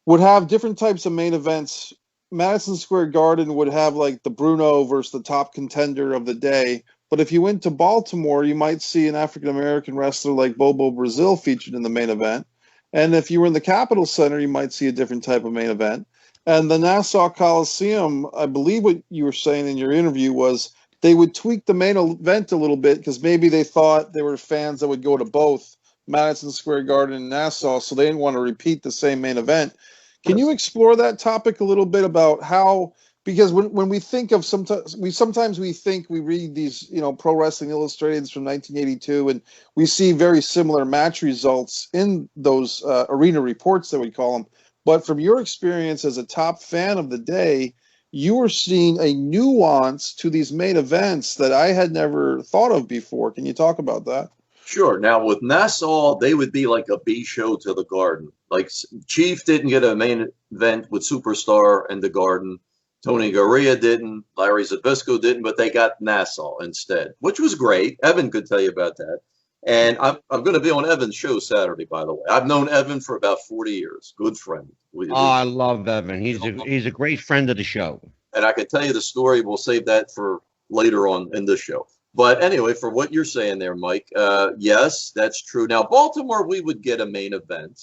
would have different types of main events. Madison Square Garden would have like the Bruno versus the top contender of the day. But if you went to Baltimore, you might see an African-American wrestler like Bobo Brazil featured in the main event. And if you were in the Capitol Center, you might see a different type of main event. And the Nassau Coliseum, I believe what you were saying in your interview was they would tweak the main event a little bit because maybe they thought there were fans that would go to both Madison Square Garden and Nassau, so they didn't want to repeat the same main event. Can you explore that topic a little bit about how, because when we think of sometimes we think we read these, Pro Wrestling Illustrated from 1982, and we see very similar match results in those arena reports that we call them. But from your experience as a top fan of the day, you were seeing a nuance to these main events that I had never thought of before. Can you talk about that? Sure. Now, with Nassau, they would be like a B show to the Garden. Like Chief didn't get a main event with Superstar and the Garden. Tony Garea didn't. Larry Zbyszko didn't, but they got Nassau instead, which was great. Evan could tell you about that. And I'm going to be on Evan's show Saturday, by the way. I've known Evan for about 40 years. Good friend. I love Evan. He's a great friend of the show. And I can tell you the story. We'll save that for later on in this show. But anyway, for what you're saying there, Mike, yes, that's true. Now, Baltimore, we would get a main event,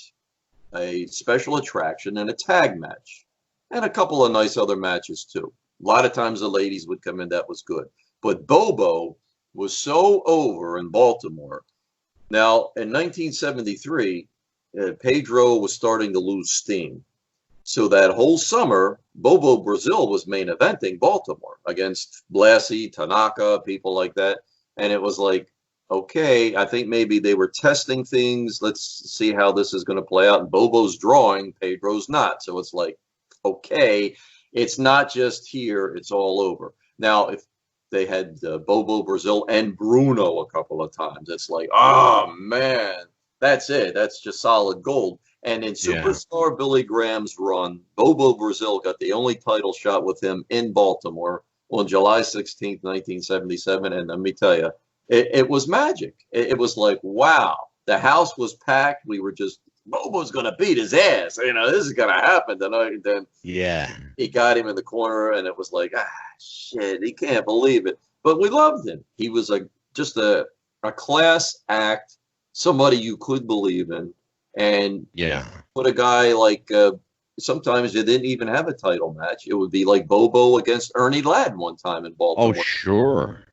a special attraction, and a tag match, and a couple of nice other matches, too. A lot of times the ladies would come in. That was good. But Bobo was so over in Baltimore. Now, in 1973, Pedro was starting to lose steam. So that whole summer, Bobo Brazil was main eventing Baltimore against Blassie, Tanaka, people like that. And it was like, okay, I think maybe they were testing things. Let's see how this is going to play out. And Bobo's drawing, Pedro's not. So it's like, okay, it's not just here, it's all over. Now, if they had Bobo Brazil and Bruno a couple of times, it's like, oh, man, that's it. That's just solid gold. And in Superstar Billy Graham's run, Bobo Brazil got the only title shot with him in Baltimore on July 16th, 1977. And let me tell you, it was magic. It was like, wow, the house was packed. We were just, Bobo's going to beat his ass. This is going to happen tonight. And then he got him in the corner, and it was like, shit, he can't believe it. But we loved him. He was just a a class act, somebody you could believe in, and Yeah. put a guy like sometimes they didn't even have a title match. It would be like Bobo against Ernie Ladd one time in Oh, Baltimore. sure.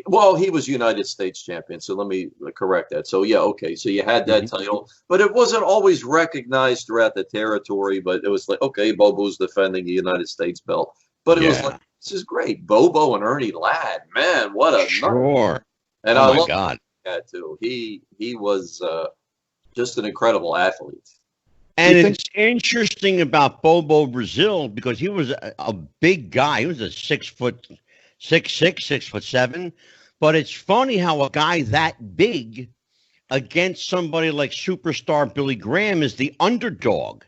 Well, he was United States champion, so let me correct that. So yeah, okay, so you had that title, but it wasn't always recognized throughout the territory. But it was like, okay, Bobo's defending the United States belt, but it was Yeah. like, this is great, Bobo and Ernie Ladd, man, what a night. Sure. And Oh I my love God. that too. He was just an incredible athlete. And You it's interesting about Bobo Brazil because he was a big guy. He was a 6'6", 6'7". But it's funny how a guy that big against somebody like superstar Billy Graham is the underdog.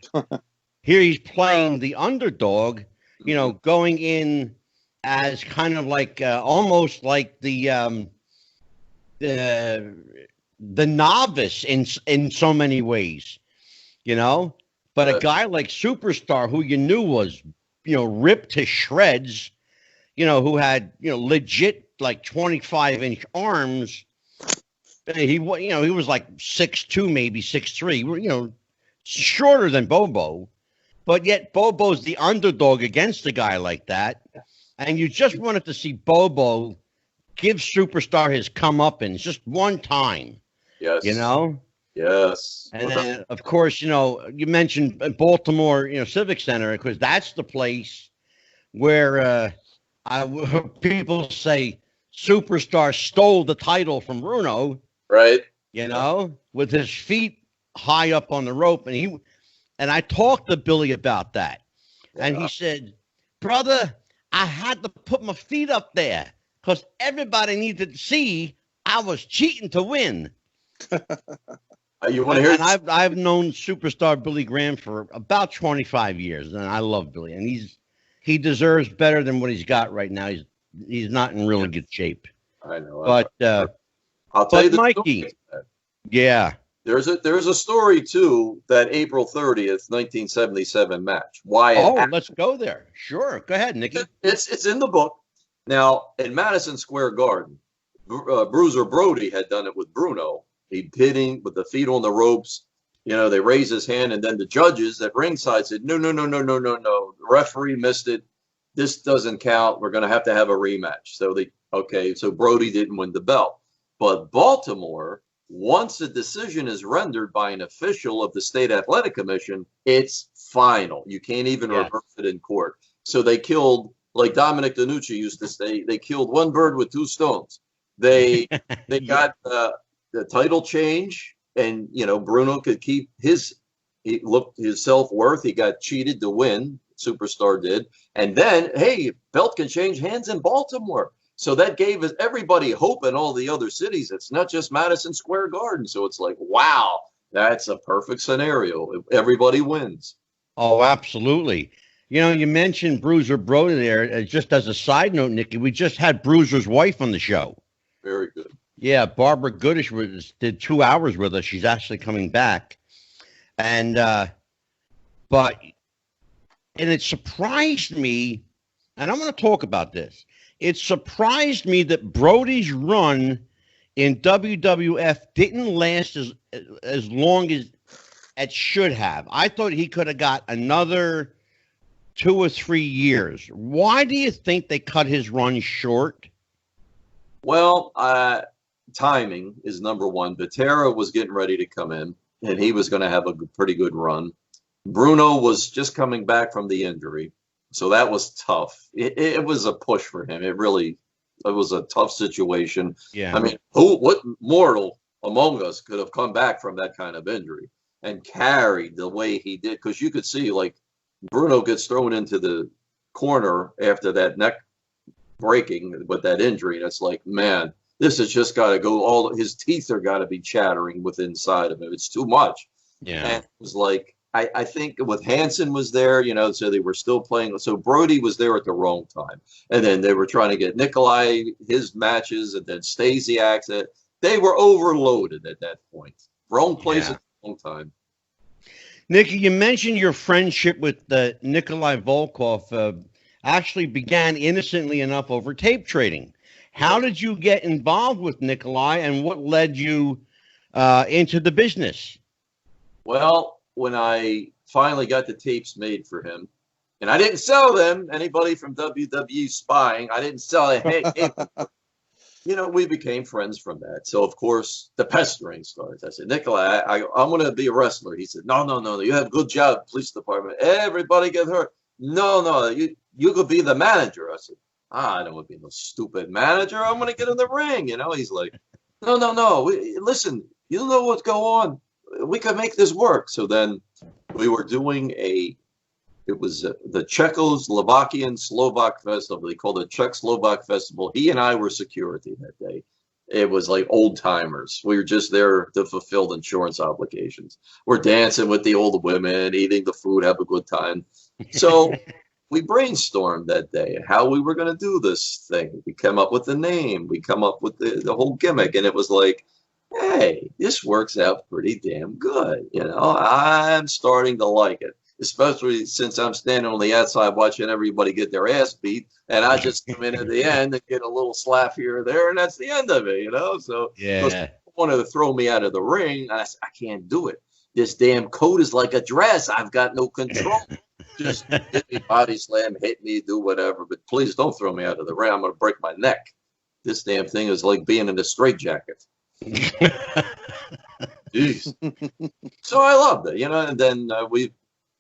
Here he's playing the underdog, going in as kind of like almost like the novice in so many ways. But a guy like Superstar, who you knew was, ripped to shreds, who had, legit like 25-inch arms. He was like 6'2", maybe 6'3", shorter than Bobo, but yet Bobo's the underdog against a guy like that. And you just wanted to see Bobo give Superstar his comeuppance just one time, Yes. Yes. And then, of course, you mentioned Baltimore, Civic Center, because that's the place where people say Superstar stole the title from Bruno, Right. With his feet high up on the rope. And I talked to Billy about that. Yeah. And he said, brother, I had to put my feet up there because everybody needed to see I was cheating to win. You want to hear? And I've known Superstar Billy Graham for about 25 years, and I love Billy. And he deserves better than what he's got right now. He's not in really good shape. I know. But I'll tell you, Mikey, yeah, there's a story too, that April 30th, 1977 match. Why? Let's go there. Sure, go ahead, Nicky. It's in the book. Now in Madison Square Garden, Bruiser Brody had done it with Bruno. He'd hit him with the feet on the ropes. They raised his hand, and then the judges at ringside said, no. The referee missed it. This doesn't count. We're going to have a rematch. So Brody didn't win the belt. But Baltimore, once a decision is rendered by an official of the State Athletic Commission, it's final. You can't even reverse it in court. So they killed, like Dominic DeNucci used to say, they killed one bird with two stones. They got the title change, and Bruno could keep his self-worth. He got cheated to win. Superstar did. And then, hey, belt can change hands in Baltimore. So that gave everybody hope in all the other cities. It's not just Madison Square Garden. So it's like, wow, that's a perfect scenario. Everybody wins. Oh, absolutely. You mentioned Bruiser Brody there. Just as a side note, Nicky, we just had Bruiser's wife on the show. Very good. Yeah, Barbara Goodish did 2 hours with us. She's actually coming back. And it surprised me, and I want to talk about this. It surprised me that Brody's run in WWF didn't last as long as it should have. I thought he could have got another 2 or 3 years. Why do you think they cut his run short? Well, timing is number one. Vatera was getting ready to come in, and he was going to have a pretty good run. Bruno was just coming back from the injury, so that was tough. It was a push for him. It was a tough situation. Yeah. I mean, what mortal among us could have come back from that kind of injury and carried the way he did? Because you could see, like, Bruno gets thrown into the corner after that neck breaking with that injury, and it's like, man, this has just got to go. His teeth are got to be chattering with inside of him. It's too much. Yeah. And it was like, I think with Hansen was there, so they were still playing. So Brody was there at the wrong time. And then they were trying to get Nikolai his matches, and then Stasiak's. They were overloaded at that point. Wrong place at the wrong time. Nicky, you mentioned your friendship with Nikolai Volkov actually began innocently enough over tape trading. How did you get involved with Nikolai, and what led you into the business? Well, when I finally got the tapes made for him, and I didn't sell them, anybody from WWE spying, I didn't sell it. Hey, you know, we became friends from that. So, of course, the pestering starts. I said, Nikolai, I'm going to be a wrestler. He said, no. You have a good job, police department. Everybody get hurt. No, you could be the manager. I said, I don't want to be no stupid manager. I'm going to get in the ring. You know, he's like, no. Listen, you know what's going on. We could make this work. So then we were doing it was the Czechoslovakian Slovak Festival. They called it Czech Slovak Festival. He and I were security that day. It was like old timers. We were just there to fulfill the insurance obligations. We're dancing with the old women, eating the food, have a good time. So we brainstormed that day how we were going to do this thing. We came up with the name. We come up with the whole gimmick. And it was like, hey, this works out pretty damn good. You know, I'm starting to like it, especially since I'm standing on the outside watching everybody get their ass beat. And I just come in at the end and get a little slap here or there. And that's the end of it, you know? So Yeah. wanted to throw me out of the ring. I said, I can't do it. This damn coat is like a dress. I've got no control. Just hit me, body slam, hit me, do whatever. But please don't throw me out of the ring. I'm going to break my neck. This damn thing is like being in a straitjacket. Jeez. So I loved it, you know. And then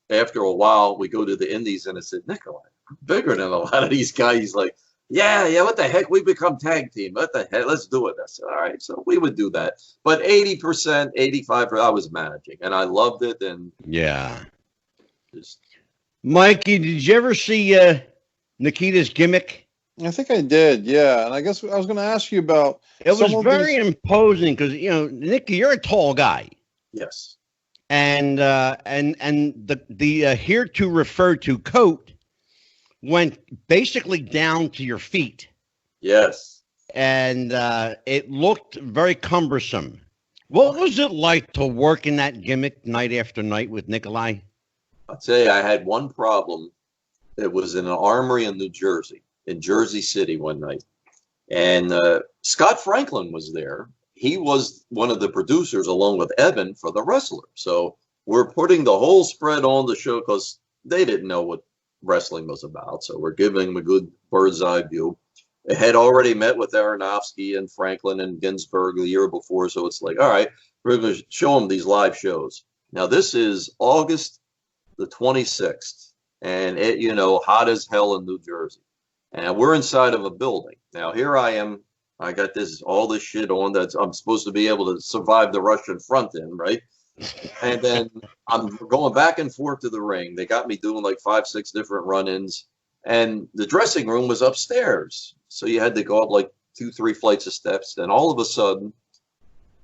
after a while, we go to the Indies, and I said, Nikolai, I'm bigger than a lot of these guys. He's like, yeah, what the heck? We become tag team. What the heck? Let's do it. I said, all right. So we would do that. But 80%, 85%, I was managing, and I loved it. And Yeah. just Mikey, did you ever see Nikita's gimmick? I think I did, yeah. And I guess I was going to ask you about. It was some of very these- imposing because, you know, Nicky, you're a tall guy. yes. And the here to refer to coat went basically down to your feet, Yes. and it looked very cumbersome. What was it like to work in that gimmick night after night with Nikolai? I'll tell you, I had one problem. It was in an armory in New Jersey, in Jersey City one night. And Scott Franklin was there. He was one of the producers along with Evan for The Wrestler. So we're putting the whole spread on the show because they didn't know what wrestling was about. So we're giving them a good bird's eye view. It had already met with Aronofsky and Franklin and Ginsburg the year before. So it's like, all right, we're going to show them these live shows. Now, this is August the 26th, and it, you know, hot as hell in New Jersey. And we're inside of a building. Now, here I am. I got all this shit on that I'm supposed to be able to survive the Russian front in, right? And then I'm going back and forth to the ring. They got me doing like 5-6 different run-ins. And the dressing room was upstairs. So you had to go up like 2-3 flights of steps. And all of a sudden,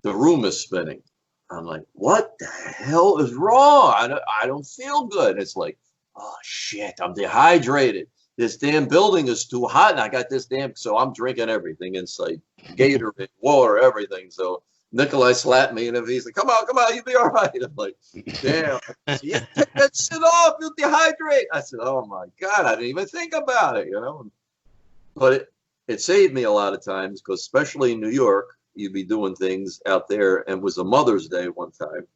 the room is spinning. I'm like, what the hell is wrong? I don't feel good. It's like, oh, shit, I'm dehydrated. This damn building is too hot, and I got this so I'm drinking everything inside, Gatorade, water, everything. So Nikolai slapped me, and he's like, come on, you'll be all right. I'm like, damn. Said, yeah, take that shit off, you'll dehydrate. I said, oh, my God, I didn't even think about it, you know. But it saved me a lot of times, because especially in New York, you'd be doing things out there, and it was a Mother's Day one time.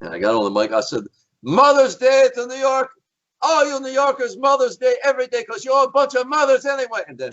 And I got on the mic, I said, Mother's Day to New York. Oh, you New Yorkers, Mother's Day every day because you're a bunch of mothers anyway. And then,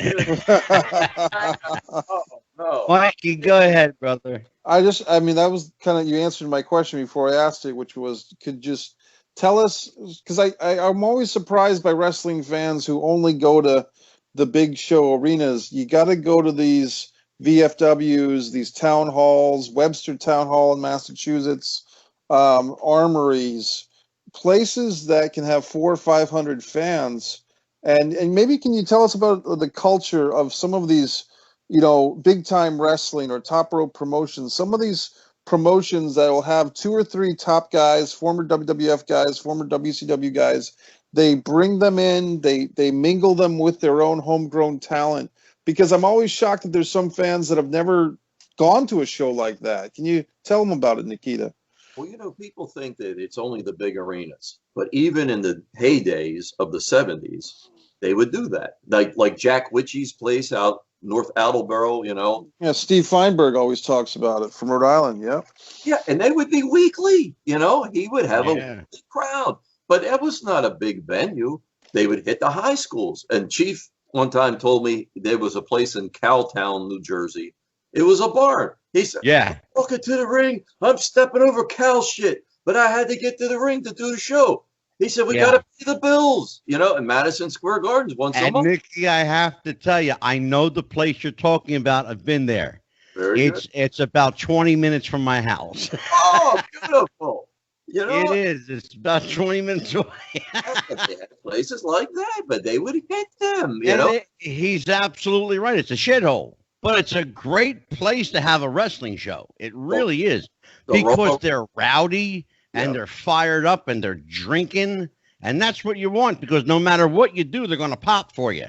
oh, no. Mikey, go ahead, brother. I mean, that was kind of, you answered my question before I asked it, which was, could just tell us, because I'm always surprised by wrestling fans who only go to the big show arenas. You got to go to these VFWs, these town halls, Webster Town Hall in Massachusetts, armories, places that can have 400 or 500 fans. And maybe can you tell us about the culture of some of these, you know, big time wrestling or top rope promotions, some of these promotions that will have 2 or 3 top guys, former WWF guys, former WCW guys. They bring them in, they mingle them with their own homegrown talent, because I'm always shocked that there's some fans that have never gone to a show like that. Can you tell them about it, Nikita? Well, you know, people think that it's only the big arenas, but even in the heydays of the 70s, they would do that. Like Jack Witchy's place out North Attleboro, you know. Yeah, Steve Feinberg always talks about it from Rhode Island. Yeah. Yeah, and they would be weekly, you know. He would have a Yeah. weekly crowd, but it was not a big venue. They would hit the high schools. And Chief one time told me there was a place in Cowtown, New Jersey. It was a barn. He said, Yeah. walking to the ring, I'm stepping over cow shit, but I had to get to the ring to do the show. He said, we Yeah. got to pay the bills, you know, in Madison Square Gardens once a And month. Nikki, I have to tell you, I know the place you're talking about. I've been there. Very good. It's about 20 minutes from my house. Oh, beautiful. You know, It is. It's about 20 minutes away. they had places like that, but they would hit them, you And know. he's absolutely right. It's a shithole, but it's a great place to have a wrestling show. It really is, The because Romo- they're rowdy and Yeah. they're fired up and they're drinking, and that's what you want, because no matter what you do, they're going to pop for you.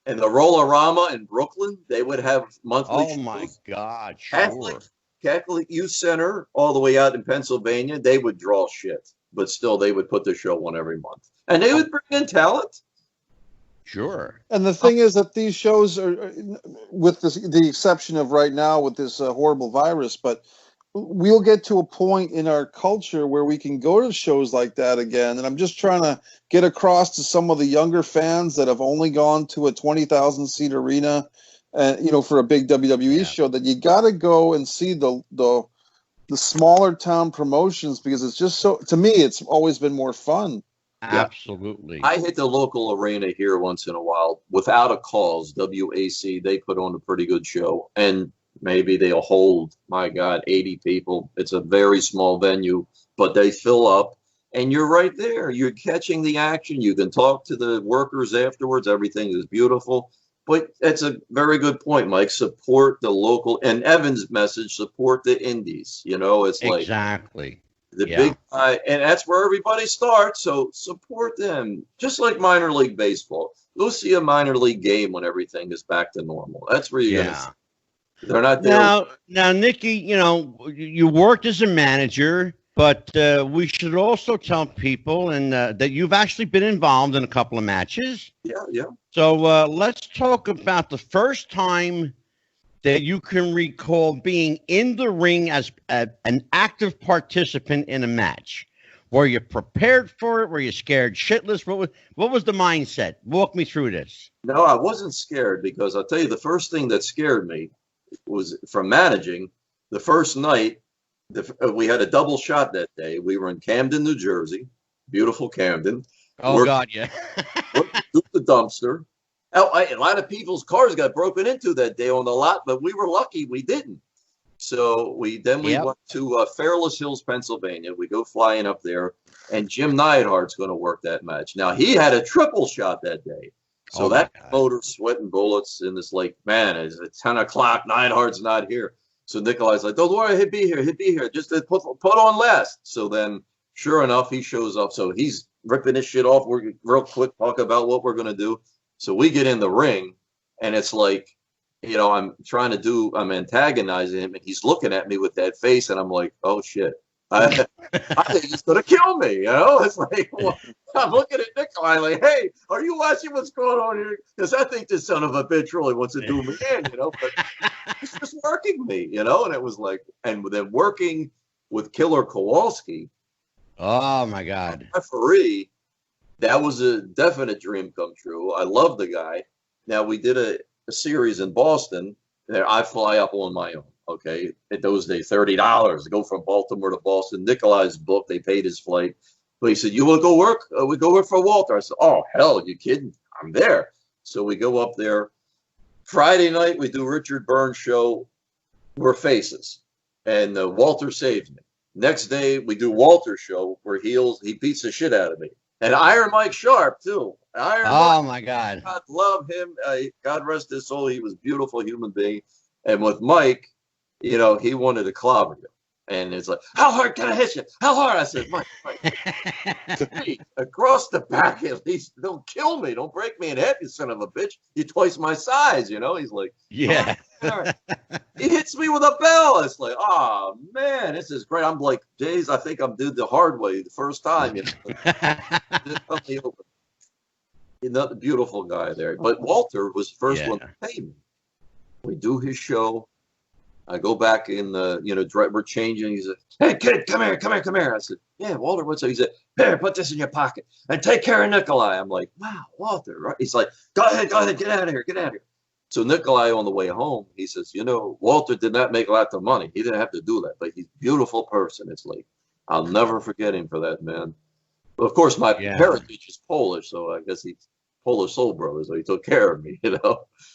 And the Rollorama in Brooklyn, they would have monthly Oh my shows. God, Catholic, sure. Catholic Youth Center, all the way out in Pennsylvania, they would draw shit, but still they would put the show on every month, and they would bring in talent. Sure. And the thing is that these shows are, with this, the exception of right now with this horrible virus, but we'll get to a point in our culture where we can go to shows like that again. And I'm just trying to get across to some of the younger fans that have only gone to a 20,000 seat arena, you know, for a big WWE Yeah. show, that you got to go and see the smaller town promotions, because it's just so, to me, it's always been more fun. Absolutely. I hit the local arena here once in a while without a cause. WAC, they put on a pretty good show, and maybe they'll hold, my God, 80 people. It's a very small venue, but they fill up, and you're right there. You're catching the action. You can talk to the workers afterwards. Everything is beautiful. But that's a very good point, Mike. Support the local, and Evan's message, support the indies. You know, it's like Exactly. the Yeah. big guy, and that's where everybody starts. So support them, just like minor league baseball. Go see a minor league game when everything is back to normal. That's where you're Yeah. gonna. They're not there. Now, Nikki, you know, you worked as a manager, but we should also tell people that you've actually been involved in a couple of matches. Yeah. So let's talk about the first time that you can recall being in the ring as an active participant in a match. Were you prepared for it? Were you scared shitless? What was the mindset? Walk me through this. No, I wasn't scared, because I'll tell you, the first thing that scared me was from managing. The first night, we had a double shot that day. We were in Camden, New Jersey, beautiful Camden. Oh, We're- God, yeah. Through the dumpster. A lot of people's cars got broken into that day on the lot, but we were lucky we didn't. So we Yep. went to Fairless Hills, Pennsylvania. We go flying up there, and Jim Neidhart's going to work that match. Now, he had a triple shot that day. So Oh, my that God. motor sweating bullets, and it's like, man, it's at 10 o'clock, Neidhart's not here. So Nikolai's like, don't worry, he'll be here. Just put on last. So then, sure enough, he shows up. So he's ripping his shit off. We're real quick talk about what we're going to do. So we get in the ring, and it's like, you know, I'm antagonizing him, and he's looking at me with that face, and I'm like, oh shit. I think he's going to kill me, you know? It's like, well, I'm looking at Nikolai like, hey, are you watching what's going on here? Because I think this son of a bitch really wants to do me in, you know? But he's just working me, you know? And it was like, and then working with Killer Kowalski, Oh, my God. referee, that was a definite dream come true. I love the guy. Now, we did a series in Boston, and I fly up on my own. Okay, at those days, $30 to go from Baltimore to Boston. Nikolai's book, they paid his flight. But he said, you want to go work? We go work for Walter. I said, oh, hell, you kidding? I'm there. So we go up there. Friday night, we do Richard Burns show. We're faces. And Walter saves me. Next day, we do Walter's show. We're heels. He beats the shit out of me. And Iron Mike Sharp, too. Oh, my God. God love him. God rest his soul. He was a beautiful human being. And with Mike, you know, he wanted to clobber you. And it's like, how hard can I hit you? How hard? I said, Mike, hey, across the back at least. Don't kill me. Don't break me in half, you son of a bitch. You're twice my size, you know? He's like, Yeah. oh, he hits me with a bell. It's like, oh, man, this is great. I'm like, Jays, I think I'm doing the hard way the first time. You know? Another beautiful guy there. But Walter was the first one to pay me. We do his show. I go back in the, we're changing. He said, "Hey, kid, come here, come here, come here." I said, "Yeah, Walter, what's up?" He said, "Here, put this in your pocket and take care of Nikolai." I'm like, "Wow, Walter," right? He's like, go ahead, get out of here, get out of here." So Nikolai, on the way home, he says, "Walter did not make lots of money. He didn't have to do that, but he's a beautiful person." It's like, I'll never forget him for that, man. But of course, my heritage is Polish, so I guess he's Polish soul brother, so he took care of me,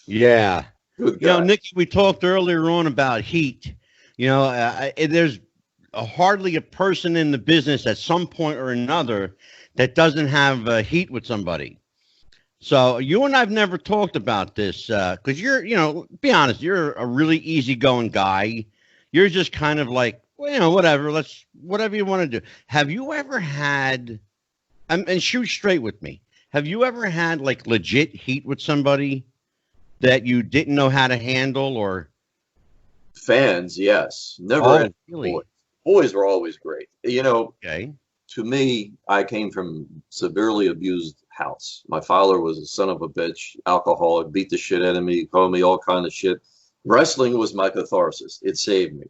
Yeah. Good guy. Nick, we talked earlier on about heat. There's hardly a person in the business at some point or another that doesn't have heat with somebody. So you and I've never talked about this because you're, be honest, you're a really easygoing guy. You're just kind of like, well, whatever you want to do. Have you ever had, and shoot straight with me, have you ever had like legit heat with somebody that you didn't know how to handle? Or fans? Yes. Never. Really? Boys were always great. Okay. To me, I came from severely abused house. My father was a son of a bitch, alcoholic, beat the shit out of me, called me all kind of shit. Wrestling was my catharsis. It saved me.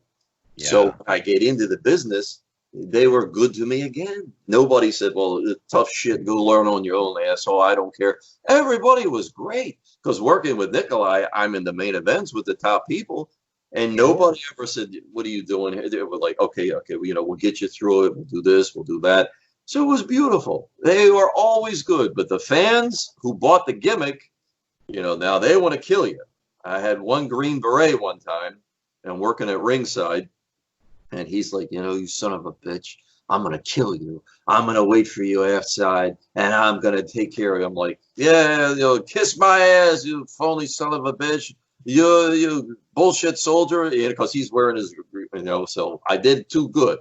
Yeah. So I get into the business. They were good to me again. Nobody said, "Well, tough shit, go learn on your own, asshole. I don't care." Everybody was great because working with Nikolai, I'm in the main events with the top people. And nobody ever said, "What are you doing here?" They were like, okay, we'll get you through it. We'll do this, we'll do that. So it was beautiful. They were always good. But the fans who bought the gimmick, now they want to kill you. I had one Green Beret one time and working at ringside. And he's like, "You son of a bitch, I'm going to kill you. I'm going to wait for you outside and I'm going to take care of you." I'm like, "Yeah, kiss my ass, you phony son of a bitch. You bullshit soldier," because he's wearing his, so I did too good.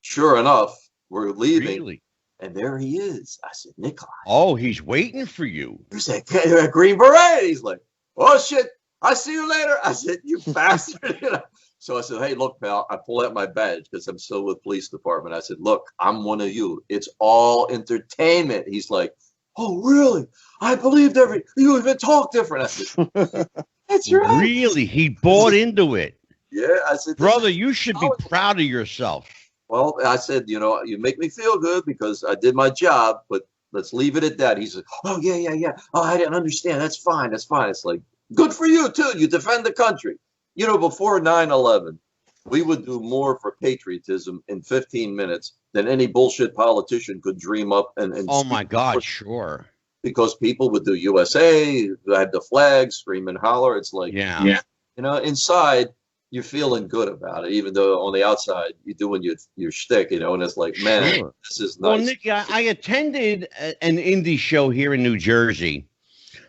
Sure enough, we're leaving. Really? And there he is. I said, "Nikolai." Oh, he's waiting for you. He said, "Green Beret." He's like, "Oh shit, I see you later." I said, "You bastard." So I said, "Hey, look, pal," I pull out my badge because I'm still with police department. I said, "Look, I'm one of you. It's all entertainment." He's like, "Oh, really? I believed you even talk different." I said, "That's right." Really? He bought into it. Yeah. I said, "Brother, you should be proud of yourself." Well, I said, "You make me feel good because I did my job, but let's leave it at that." He's like, "Oh, yeah. Oh, I didn't understand. That's fine. It's like, good for you, too. You defend the country." Before 9/11, we would do more for patriotism in 15 minutes than any bullshit politician could dream up. And oh, my God, sure. Because people would do USA, had the flag, scream and holler. It's like, yeah. Inside, you're feeling good about it, even though on the outside, you're doing your shtick, and it's like, man, sure. This is nice. Well, Nick, I attended an indie show here in New Jersey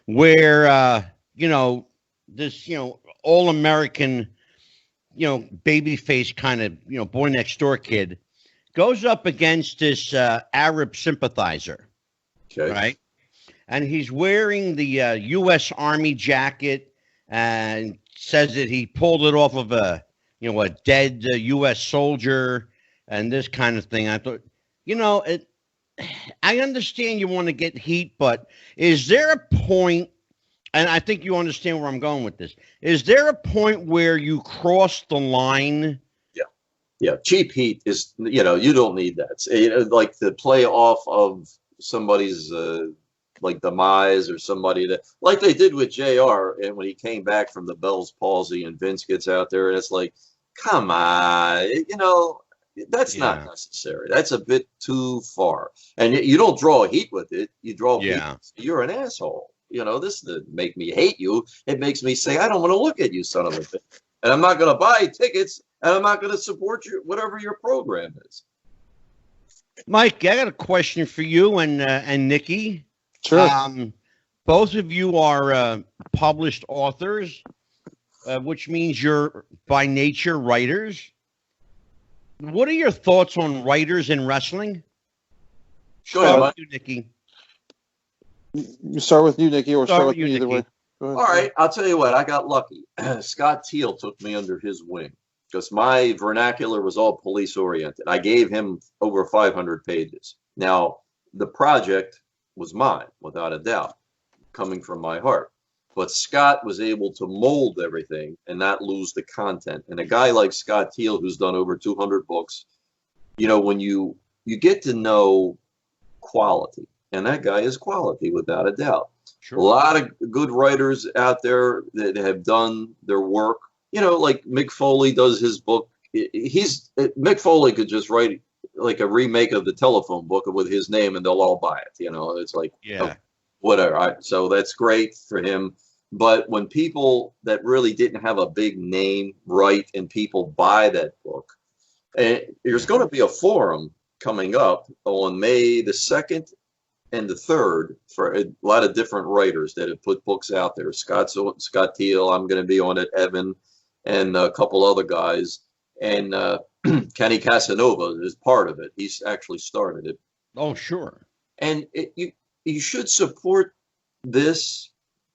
where, this, all-American, babyface kind of, boy next door kid goes up against this Arab sympathizer, okay. Right? And he's wearing the U.S. Army jacket and says that he pulled it off of a dead U.S. soldier and this kind of thing. I thought, I understand you want to get heat, but is there a point, and I think you understand where I'm going with this, is there a point where you cross the line? Yeah. Cheap heat is, you don't need that. Like to play off of somebody's like demise or somebody that, like they did with JR, and when he came back from the Bell's palsy and Vince gets out there and it's like, come on, that's not necessary. That's a bit too far. And you don't draw heat with it. You draw heat. You're an asshole. This doesn't make me hate you. It makes me say, I don't want to look at you, son of a bitch. And I'm not going to buy tickets, and I'm not going to support you, whatever your program is. Mike, I got a question for you and Nikki. Sure. Both of you are published authors, which means you're by nature writers. What are your thoughts on writers in wrestling? Go ahead, you, Nikki. You start with you, Nikki, or start with me either way. All right, I'll tell you what. I got lucky. Scott Teal took me under his wing because my vernacular was all police oriented. I gave him over 500 pages. Now, the project was mine, without a doubt, coming from my heart. But Scott was able to mold everything and not lose the content. And a guy like Scott Teal, who's done over 200 books, when you get to know quality, and that guy is quality without a doubt. Sure. A lot of good writers out there that have done their work. Like Mick Foley does his book. Mick Foley could just write like a remake of the Telephone Book with his name, and they'll all buy it. It's like, Yeah. whatever. So that's great for him. But when people that really didn't have a big name write and people buy that book, and there's going to be a forum coming up on May the 2nd and the 3rd for a lot of different writers that have put books out there. Scott Teal, I'm going to be on it, Evan, and a couple other guys. And Kenny Casanova is part of it. He's actually started it. Oh, sure. And you should support this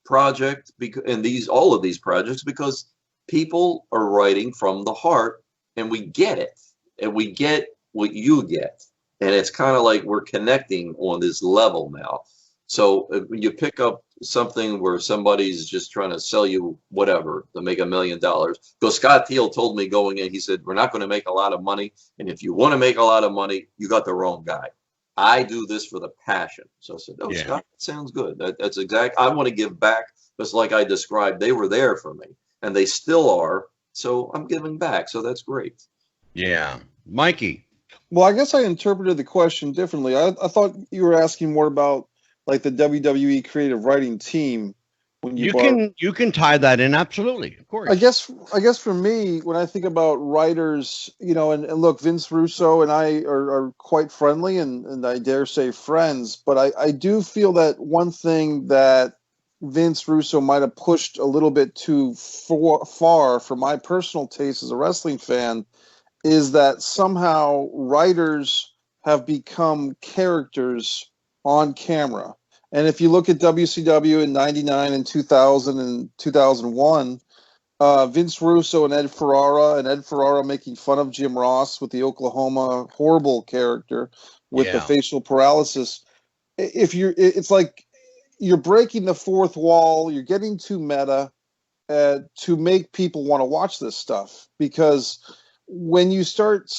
project and all of these projects, because people are writing from the heart, and we get it, and we get what you get. And it's kind of like we're connecting on this level now. So when you pick up something where somebody's just trying to sell you whatever to make $1 million, because Scott Teal told me going in, he said, we're not going to make a lot of money. And if you want to make a lot of money, you got the wrong guy. I do this for the passion. So I said, oh, yeah. Scott, that sounds good. That's exact. I want to give back. Just like I described, they were there for me, and they still are. So I'm giving back. So that's great. Yeah. Mikey. Well, I guess I interpreted the question differently. I thought you were asking more about like the WWE creative writing team. When you can tie that in, absolutely, of course. I guess for me, when I think about writers, and look, Vince Russo and I are quite friendly, and I dare say friends. But I do feel that one thing that Vince Russo might have pushed a little bit too far for my personal taste as a wrestling fan is that somehow writers have become characters on camera. And if you look at WCW in 99 and 2000 and 2001, Vince Russo and Ed Ferrara making fun of Jim Ross with the Oklahoma horrible character with the facial paralysis. It's like you're breaking the fourth wall. You're getting too meta to make people want to watch this stuff, because when you start,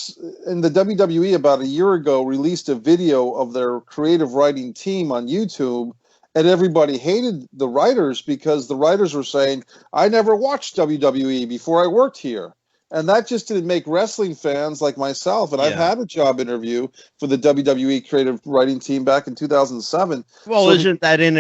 and the WWE about a year ago released a video of their creative writing team on YouTube, and everybody hated the writers because the writers were saying, I never watched WWE before I worked here. And that just didn't make wrestling fans like myself, and I've had a job interview for the WWE creative writing team back in 2007. Well, isn't that in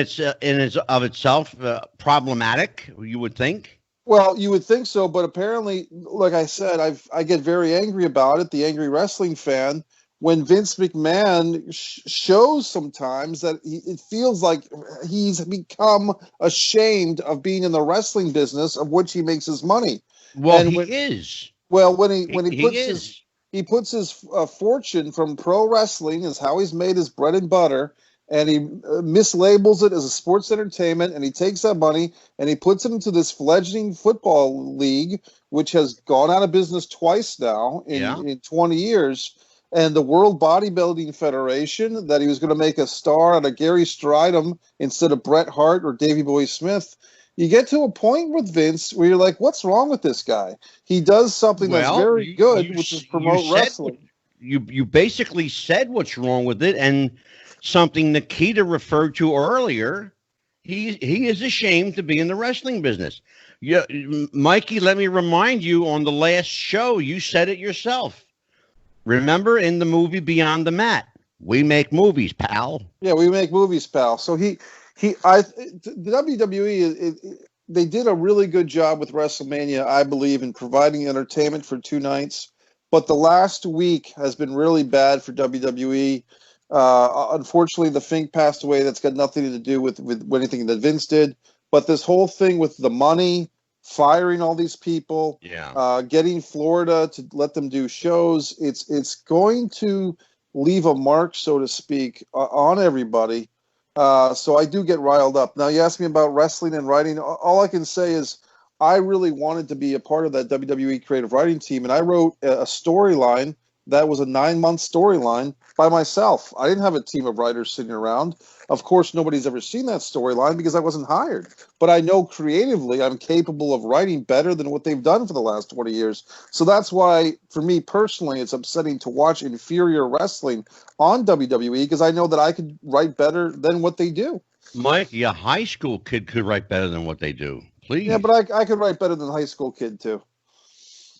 of itself problematic, you would think? Well, you would think so, but apparently, like I said, I get very angry about it, the angry wrestling fan, when Vince McMahon shows sometimes that it feels like he's become ashamed of being in the wrestling business, of which he makes his money. Well, he is. Well, when he puts his fortune from pro wrestling is how he's made his bread and butter, and he mislabels it as a sports entertainment, and he takes that money and he puts it into this fledgling football league, which has gone out of business twice now in 20 years, and the World Bodybuilding Federation, that he was going to make a star out of Gary Stridham instead of Bret Hart or Davey Boy Smith. You get to a point with Vince where you're like, what's wrong with this guy? He does something that's very good, which is promote wrestling. You basically said what's wrong with it, and something Nikita referred to earlier. He is ashamed to be in the wrestling business. Yeah, Mikey, let me remind you, on the last show, you said it yourself. Remember in the movie Beyond the Mat, we make movies, pal. Yeah, we make movies, pal. So the WWE, they did a really good job with WrestleMania, I believe, in providing entertainment for 2 nights. But the last week has been really bad for WWE. Unfortunately, the Fink passed away. That's got nothing to do with anything that Vince did. But this whole thing with the money, firing all these people, getting Florida to let them do shows, it's going to leave a mark, so to speak, on everybody. So I do get riled up. Now, you asked me about wrestling and writing. All I can say is I really wanted to be a part of that WWE creative writing team, and I wrote a storyline that was a 9-month storyline by myself. I didn't have a team of writers sitting around. Of course, nobody's ever seen that storyline because I wasn't hired. But I know creatively I'm capable of writing better than what they've done for the last 20 years. So that's why, for me personally, it's upsetting to watch inferior wrestling on WWE because I know that I could write better than what they do. Mikey, a high school kid could write better than what they do. Please. Yeah, but I could write better than a high school kid, too.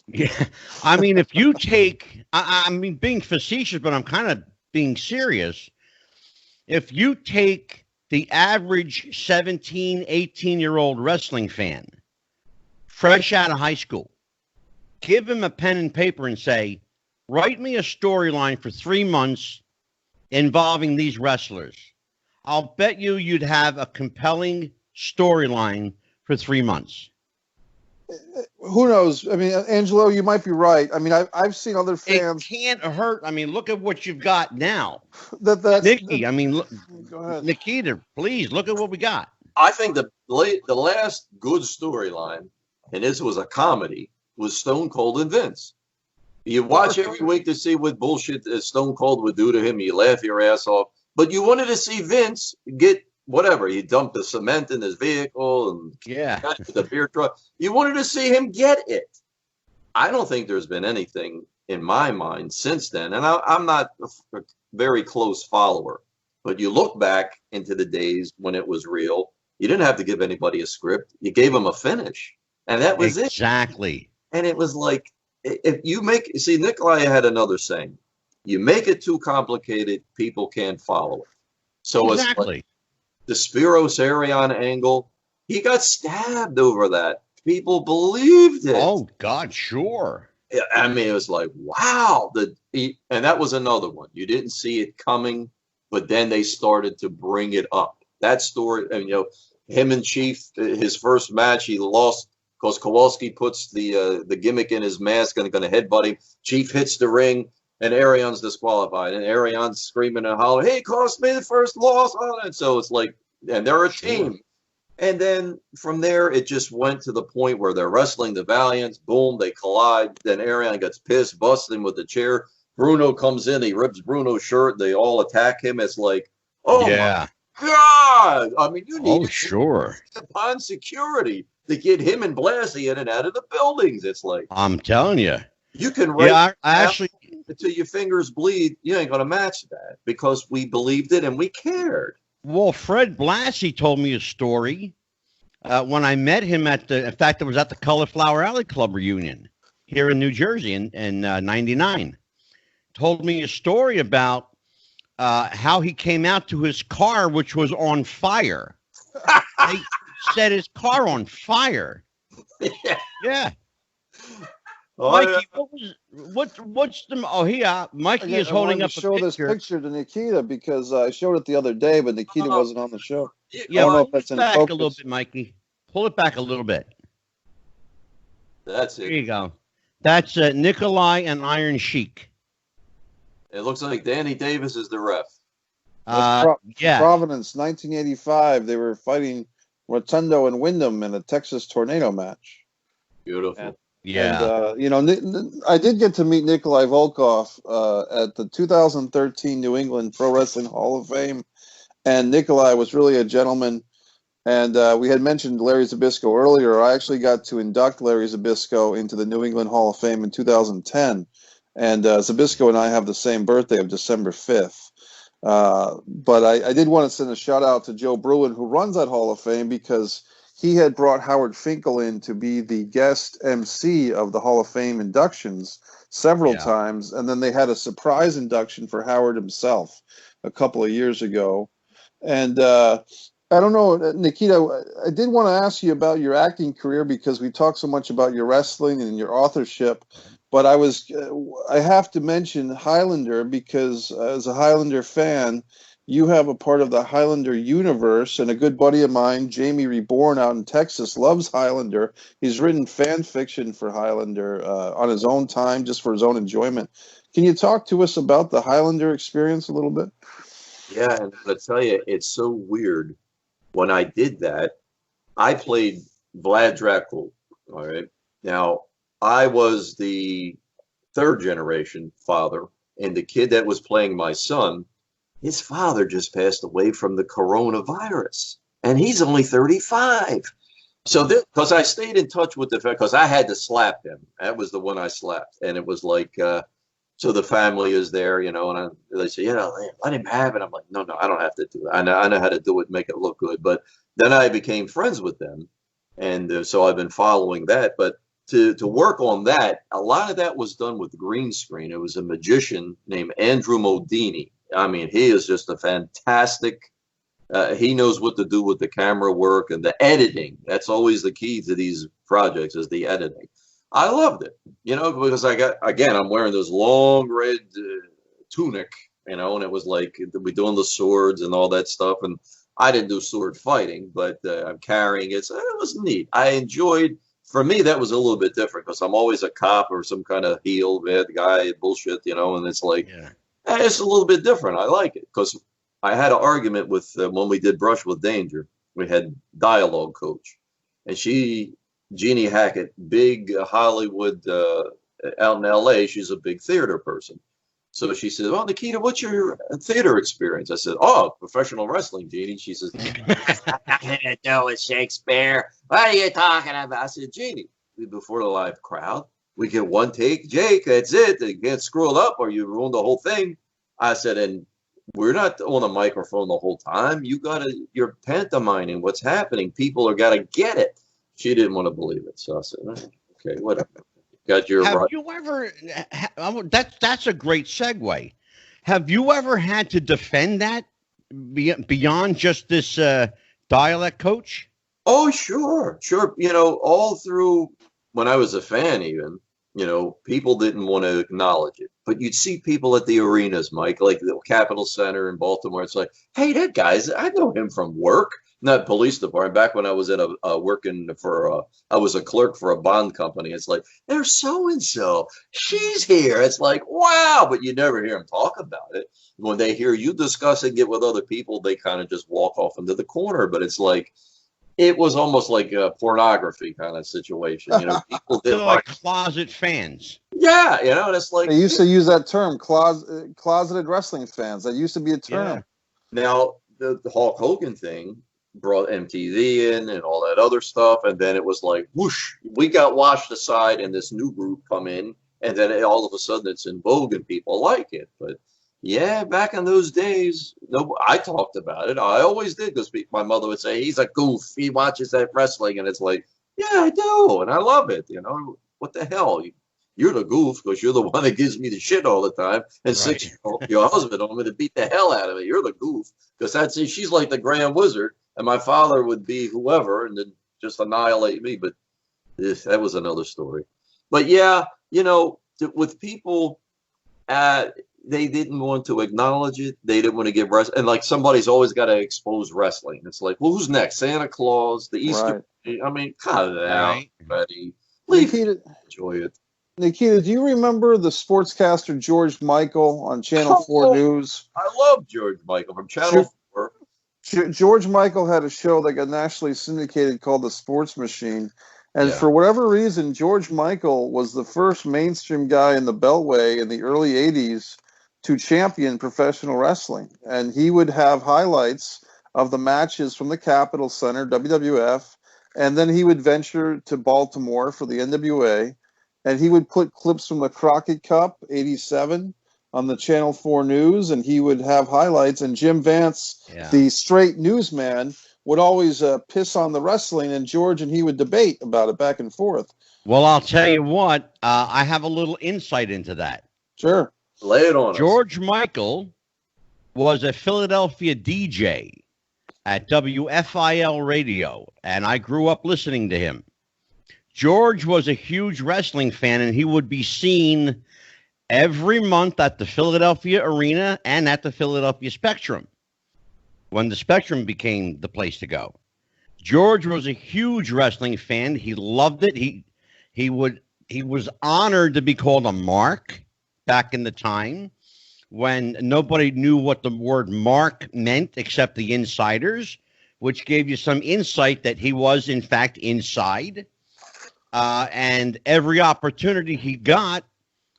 Yeah. I mean, if you take, I mean, being facetious, but I'm kind of being serious. If you take the average 17, 18-year-old wrestling fan, fresh out of high school, give him a pen and paper and say, write me a storyline for 3 months involving these wrestlers. I'll bet you'd have a compelling storyline for 3 months. Who knows? I mean, Angelo, you might be right. I mean, I've seen other fans. It can't hurt. I mean, look at what you've got now. Nikki, I mean, look, go ahead. Nikita, please look at what we got. I think the last good storyline, and this was a comedy, was Stone Cold and Vince. You watch every week to see what bullshit Stone Cold would do to him. You laugh your ass off. But you wanted to see Vince get whatever. He dumped the cement in his vehicle and got to the beer truck. You wanted to see him get it. I don't think there's been anything in my mind since then. And I'm not a very close follower. But you look back into the days when it was real. You didn't have to give anybody a script. You gave them a finish. And that was it. Exactly. And it was like, if you see, Nikolai had another saying. You make it too complicated, people can't follow it. So exactly. It's like the Spiros Arion angle, he got stabbed over that. People believed it. Oh, God, sure. I mean, it was like, wow. And that was another one. You didn't see it coming, but then they started to bring it up. That story, and him and Chief, his first match, he lost because Kowalski puts the gimmick in his mask and going to headbutt him. Chief hits the ring. And Arion's disqualified, and Arion's screaming and hollering, "Hey, cost me the first loss!" And so it's like, and they're a team. And then from there, it just went to the point where they're wrestling the Valiants. Boom, they collide. Then Arion gets pissed, busts him with the chair. Bruno comes in, he rips Bruno's shirt. They all attack him. It's like, oh my God! I mean, you need upon security to get him and Blassie in and out of the buildings. It's like, I'm telling you. You can write I actually until your fingers bleed. You ain't going to match that because we believed it and we cared. Well, Fred Blassie told me a story when I met him in fact, it was at the Cauliflower Alley Club reunion here in New Jersey in 99. Told me a story about how he came out to his car, which was on fire. They set his car on fire. Yeah. Oh, Mikey, what's the? Oh, here, Mikey is holding up a show this picture to Nikita because I showed it the other day, but Nikita wasn't on the show. Yeah, I don't know if that's in focus. Back a little bit, Mikey. Pull it back a little bit. That's it. There you go. That's Nikolai and Iron Sheik. It looks like Danny Davis is the ref. Yeah. Providence, 1985. They were fighting Rotundo and Wyndham in a Texas Tornado match. Beautiful. Yeah. And, I did get to meet Nikolai Volkov at the 2013 New England Pro Wrestling Hall of Fame. And Nikolai was really a gentleman. And we had mentioned Larry Zbyszko earlier. I actually got to induct Larry Zbyszko into the New England Hall of Fame in 2010. And Zbyszko and I have the same birthday of December 5th. But I did want to send a shout out to Joe Bruin, who runs that Hall of Fame, because he had brought Howard Finkel in to be the guest MC of the Hall of Fame inductions several times. And then they had a surprise induction for Howard himself a couple of years ago. And I don't know, Nikita, I did want to ask you about your acting career because we talked so much about your wrestling and your authorship. But I have to mention Highlander because as a Highlander fan, you have a part of the Highlander universe, and a good buddy of mine, Jamie Reborn out in Texas, loves Highlander. He's written fan fiction for Highlander on his own time, just for his own enjoyment. Can you talk to us about the Highlander experience a little bit? Yeah, and I'll tell you, it's so weird. When I did that, I played Vlad Dracul. All right. Now, I was the third generation father. And the kid that was playing my son, his father just passed away from the coronavirus, and he's only 35. So, because I stayed in touch with the fact, because I had to slap him. That was the one I slapped, and it was like, so the family is there, you know, and they say, let him have it. I'm like, no, I don't have to do it. I know how to do it, make it look good. But then I became friends with them, and so I've been following that. But to work on that, a lot of that was done with green screen. It was a magician named Andrew Modini. I mean, he is just a fantastic. He knows what to do with the camera work and the editing. That's always the key to these projects, is the editing. I loved it, you know, because I'm wearing this long red tunic, you know, and it was like we're doing the swords and all that stuff. And I didn't do sword fighting, but I'm carrying it. So it was neat. I enjoyed. For me, that was a little bit different because I'm always a cop or some kind of heel bad guy bullshit, you know, and it's like, it's a little bit different. I like it because I had an argument with when we did Brush with Danger. We had dialogue coach, and Jeannie Hackett, big Hollywood out in LA. She's a big theater person. So she said, "Well, Nikita, what's your theater experience?" I said, "Oh, professional wrestling, Jeannie." She says, "Nothing to do with Shakespeare. What are you talking about?" I said, "Jeannie, before the live crowd, we get one take. Jake, that's it. They can't screw it up or you ruin the whole thing." I said, "And we're not on a microphone the whole time. You're pantomiming what's happening. People are got to get it." She didn't want to believe it. So I said, "Okay, whatever." Got your Have right. you ever? That's a great segue. Have you ever had to defend that beyond just this dialect coach? Oh, sure. You know, all through when I was a fan, even, you know, people didn't want to acknowledge it. But you'd see people at the arenas, Mike, like the Capitol Center in Baltimore. It's like, hey, that guy's, I know him from work, not police department. Back when I was in working for, I was a clerk for a bond company. It's like, there's so-and-so, she's here. It's like, wow, but you never hear them talk about it. When they hear you discussing it with other people, they kind of just walk off into the corner. But it's like, it was almost like a pornography kind of situation. You know, people did like closet fans. Yeah, you know, and it's like they used to use that term, closeted wrestling fans. That used to be a term. Yeah. Now the Hulk Hogan thing brought MTV in and all that other stuff, and then it was like whoosh, we got washed aside, and this new group come in, and then all of a sudden it's in vogue and people like it. But yeah, back in those days, I talked about it. I always did because my mother would say, he's a goof. He watches that wrestling. And it's like, yeah, I do. And I love it. You know, what the hell? You're the goof because you're the one that gives me the shit all the time. And right. Your husband told me to beat the hell out of it. You're the goof because she's like the Grand Wizard. And my father would be whoever and then just annihilate me. But that was another story. But yeah, you know, with people they didn't want to acknowledge it. They didn't want to give wrestling. And like somebody's always got to expose wrestling. It's like, well, who's next? Santa Claus, the Easter. Right. I mean, cut it out, buddy. Enjoy it. Nikita, do you remember the sportscaster George Michael on Channel 4 News? I love George Michael from Channel 4. George Michael had a show that got nationally syndicated called The Sports Machine. And for whatever reason, George Michael was the first mainstream guy in the Beltway in the early 80s to champion professional wrestling. And he would have highlights of the matches from the Capitol Center, WWF, and then he would venture to Baltimore for the NWA, and he would put clips from the Crockett Cup, 87, on the Channel 4 News, and he would have highlights, and Jim Vance, the straight newsman, would always piss on the wrestling, and George and he would debate about it back and forth. Well, I'll tell you what, I have a little insight into that. Sure. Lay it on George Michael was a Philadelphia DJ at WFIL radio, and I grew up listening to him. George was a huge wrestling fan, and he would be seen every month at the Philadelphia Arena and at the Philadelphia Spectrum when the Spectrum became the place to go. George was a huge wrestling fan. He loved it. He was honored to be called a mark back in the time when nobody knew what the word mark meant except the insiders, which gave you some insight that he was, in fact, inside. And every opportunity he got,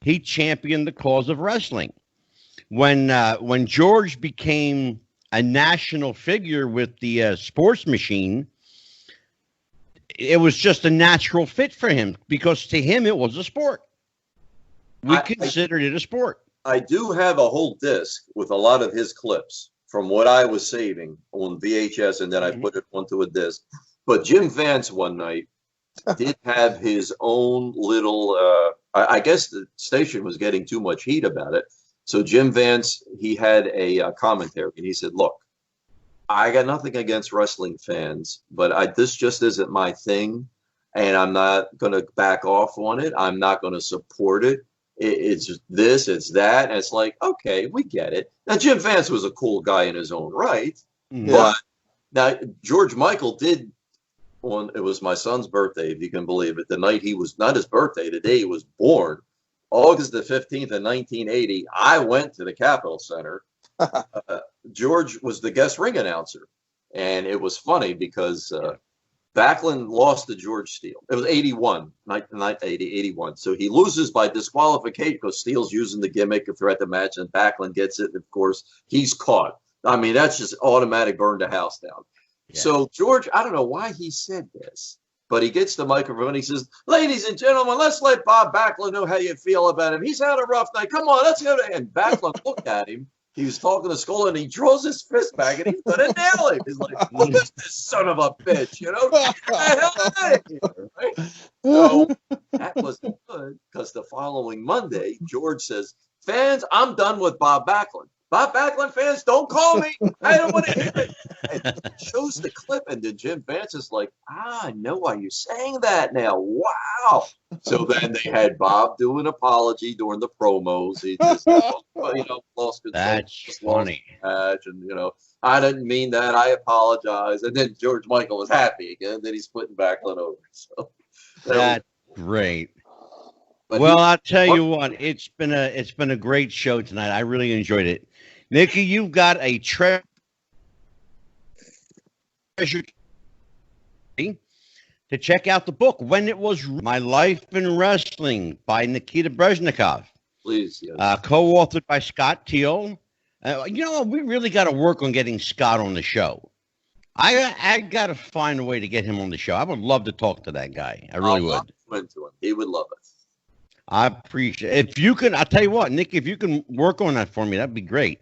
he championed the cause of wrestling. When George became a national figure with the sports machine, it was just a natural fit for him because to him it was a sport. We considered it a sport. I do have a whole disc with a lot of his clips from what I was saving on VHS, and then I put it onto a disc. But Jim Vance one night did have his own little, I guess the station was getting too much heat about it. So Jim Vance, he had a commentary, and he said, look, I got nothing against wrestling fans, but this just isn't my thing, and I'm not going to back off on it. I'm not going to support it. It's this, it's that. And it's like, okay, we get it. Now, Jim Vance was a cool guy in his own right. Yeah. But now George Michael did, it was my son's birthday, if you can believe it, the night he was, not his birthday, the day he was born, August the 15th of 1980, I went to the Capitol Center. George was the guest ring announcer. And it was funny because Backlund lost to George Steele. It was 81, 81. So he loses by disqualification because Steele's using the gimmick throughout the match, and Backlund gets it. And of course, he's caught. I mean, that's just automatic burn the house down. Yeah. So George, I don't know why he said this, but he gets the microphone. He says, ladies and gentlemen, let's let Bob Backlund know how you feel about him. He's had a rough night. Come on, let's go. And Backlund looked at him. He was talking to Skull, and he draws his fist back, and he's going to nail him. He's like, "Look at this son of a bitch, you know? Get the hell out of here!" Right? So that wasn't good because the following Monday, George says, "Fans, I'm done with Bob Backlund. Bob Backlund fans, don't call me. I don't want to hear it." And shows the clip, and then Jim Vance is like, I know why you're saying that now. Wow. So then they had Bob do an apology during the promos. He just, lost control. That's funny. Match, and, I didn't mean that. I apologize. And then George Michael was happy again. Then he's putting Backlund over. So that's great. Well, I'll tell you what, it's been a great show tonight. I really enjoyed it. Nikki, you've got a treasure to check out the book, When It Was My Life in Wrestling by Nikita Brezhnikov. Please, yes. Co-authored by Scott Teal. We really got to work on getting Scott on the show. I got to find a way to get him on the show. I would love to talk to that guy. I really would. Into him. He would love it. I appreciate it. If you can, I'll tell you what, Nick, if you can work on that for me, that'd be great.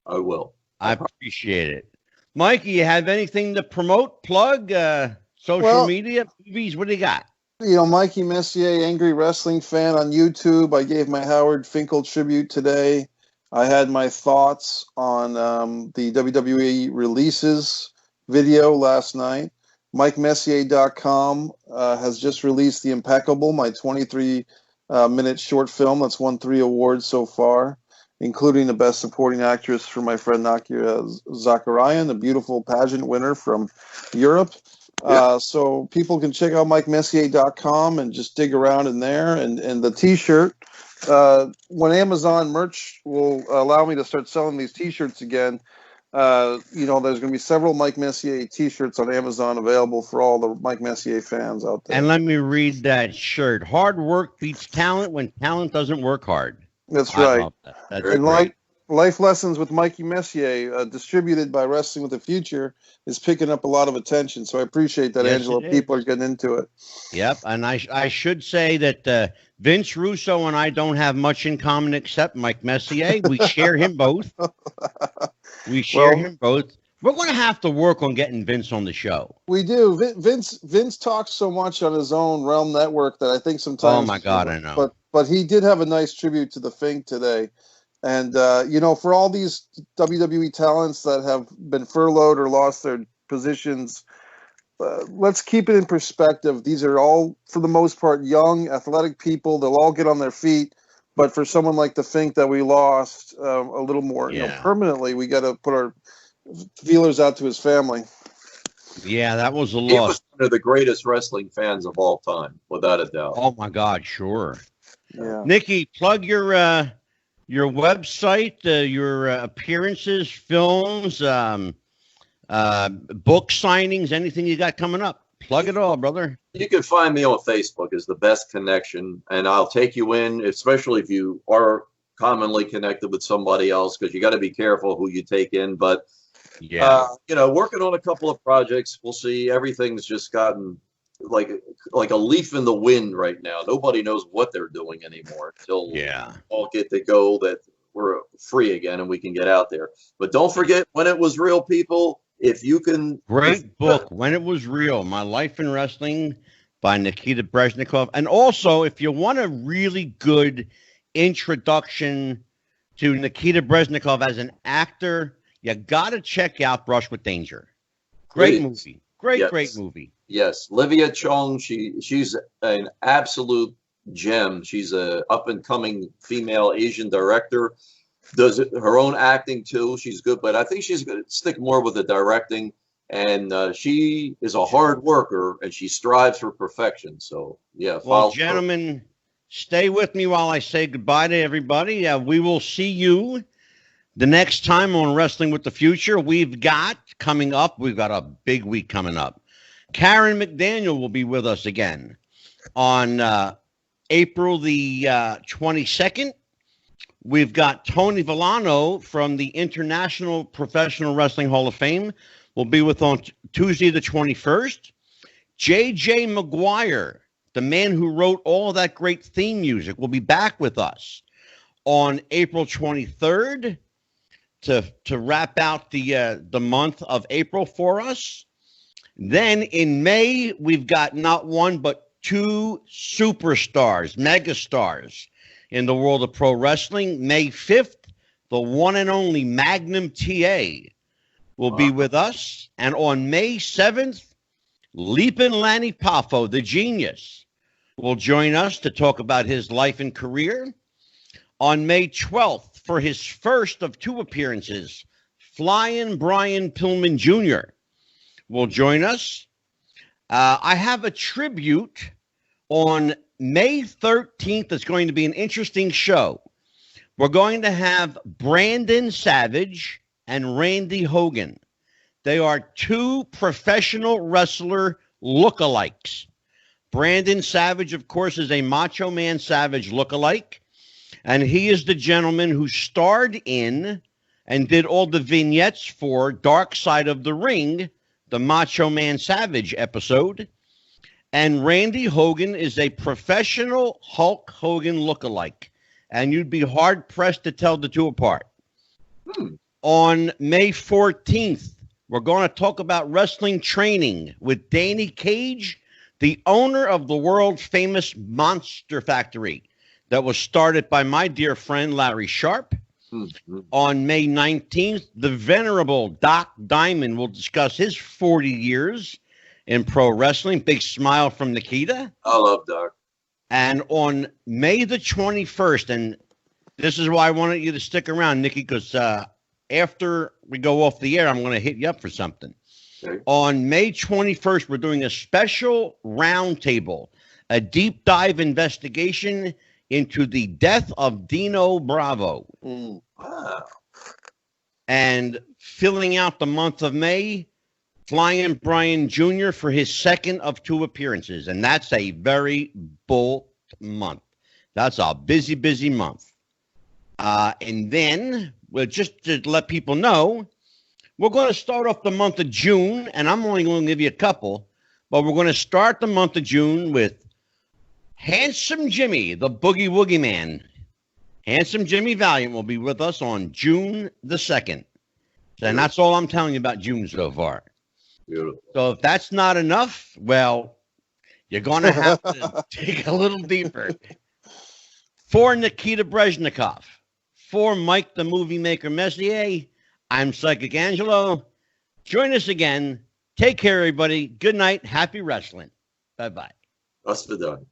I will. I appreciate it. Mikey, you have anything to promote, plug, social media, movies? What do you got? Mikey Messier, Angry Wrestling Fan on YouTube. I gave my Howard Finkel tribute today. I had my thoughts on the WWE releases video last night. MikeMessier.com has just released The Impeccable, my 23-minute short film that's won 3 awards so far, including the Best Supporting Actress for my friend Nakia Zakarian, a beautiful pageant winner from Europe. Yep. So people can check out MikeMessier.com and just dig around in there. And the T-shirt, when Amazon merch will allow me to start selling these T-shirts again, there's going to be several Mike Messier T-shirts on Amazon available for all the Mike Messier fans out there. And let me read that shirt. Hard work beats talent when talent doesn't work hard. That's right. That's and Life Lessons with Mikey Messier, distributed by Wrestling with the Future, is picking up a lot of attention. So I appreciate that, yes, Angela. People are getting into it. Yep. And I should say that Vince Russo and I don't have much in common except Mike Messier. We share him both. We share him both. We're going to have to work on getting Vince on the show. We do. Vince talks so much on his own Realm Network that I think sometimes. Oh my God, I know. But he did have a nice tribute to the Fink today. And, for all these WWE talents that have been furloughed or lost their positions, let's keep it in perspective. These are all, for the most part, young, athletic people. They'll all get on their feet. But for someone like the Fink that we lost a little more permanently, we got to put our feelers out to his family. Yeah, that was a loss. He was one of the greatest wrestling fans of all time, without a doubt. Oh, my God, sure. Yeah. Nikki, plug your website, your appearances, films, book signings, anything you got coming up. Plug it all, brother. You can find me on Facebook is the best connection, and I'll take you in, especially if you are commonly connected with somebody else, because you got to be careful who you take in. But Yeah. working on a couple of projects. We'll see. Everything's just gotten like a leaf in the wind right now. Nobody knows what they're doing anymore until Yeah. all get to go that we're free again and we can get out there. But don't forget When It Was Real, people. If you can, Great book, When It Was Real, My Life in Wrestling by Nikita Brezhnikov. And also, if you want a really good introduction to Nikita Brezhnikov as an actor, you got to check out Brush with Danger. Great Please. movie. Great, Yes. great movie. Yes, Livia Chung. She's an absolute gem. She's a up and coming female Asian director. Does her own acting too. She's good, but I think she's going to stick more with the directing. And she is a hard worker, and she strives for perfection. So yeah, Well, gentlemen, stay with me while I say goodbye to everybody. We will see you the next time on Wrestling with the Future. We've got a big week coming up. Karen McDaniel will be with us again on April the 22nd. We've got Tony Villano from the International Professional Wrestling Hall of Fame will be with on Tuesday the 21st. J.J. McGuire, the man who wrote all that great theme music, will be back with us on April 23rd to wrap out the month of April for us. Then in May, we've got not one but two superstars, megastars in the world of pro wrestling. May 5th, the one and only Magnum TA will be with us. And on May 7th, Leapin' Lanny Poffo, the genius, will join us to talk about his life and career. On May 12th, for his first of two appearances, Flying Brian Pillman Jr. will join us. I have a tribute on May 13th. It's going to be an interesting show. We're going to have Brandon Savage and Randy Hogan. They are two professional wrestler lookalikes. Brandon Savage, of course, is a Macho Man Savage lookalike, and he is the gentleman who starred in and did all the vignettes for Dark Side of the Ring, the Macho Man Savage episode. And Randy Hogan is a professional Hulk Hogan lookalike, and you'd be hard-pressed to tell the two apart. On May 14th, we're going to talk about wrestling training with Danny Cage, the owner of the world-famous Monster Factory that was started by my dear friend Larry Sharp. On May 19th, the venerable Doc Diamond will discuss his 40 years in pro wrestling. Big smile from Nikita. I love Doc. And on May the 21st, and this is why I wanted you to stick around, Nikki, because after we go off the air, I'm going to hit you up for something. Okay. On May 21st, we're doing a special roundtable, a deep dive investigation into the death of Dino Bravo. Wow. And filling out the month of May, Flying Brian Jr. for his second of two appearances. And that's a very bold month. That's a busy, busy month. And then, well, just to let people know, we're going to start off the month of June, and I'm only going to give you a couple, but we're going to start the month of June with Handsome Jimmy, the Boogie Woogie Man. Handsome Jimmy Valiant will be with us on June the 2nd. And that's all I'm telling you about June so far. Beautiful. So if that's not enough, well, you're going to have to dig a little deeper. For Nikita Brezhnikov, for Mike the Movie Maker Messier, I'm Psychic Angelo. Join us again. Take care, everybody. Good night. Happy wrestling. Bye-bye. That's for done.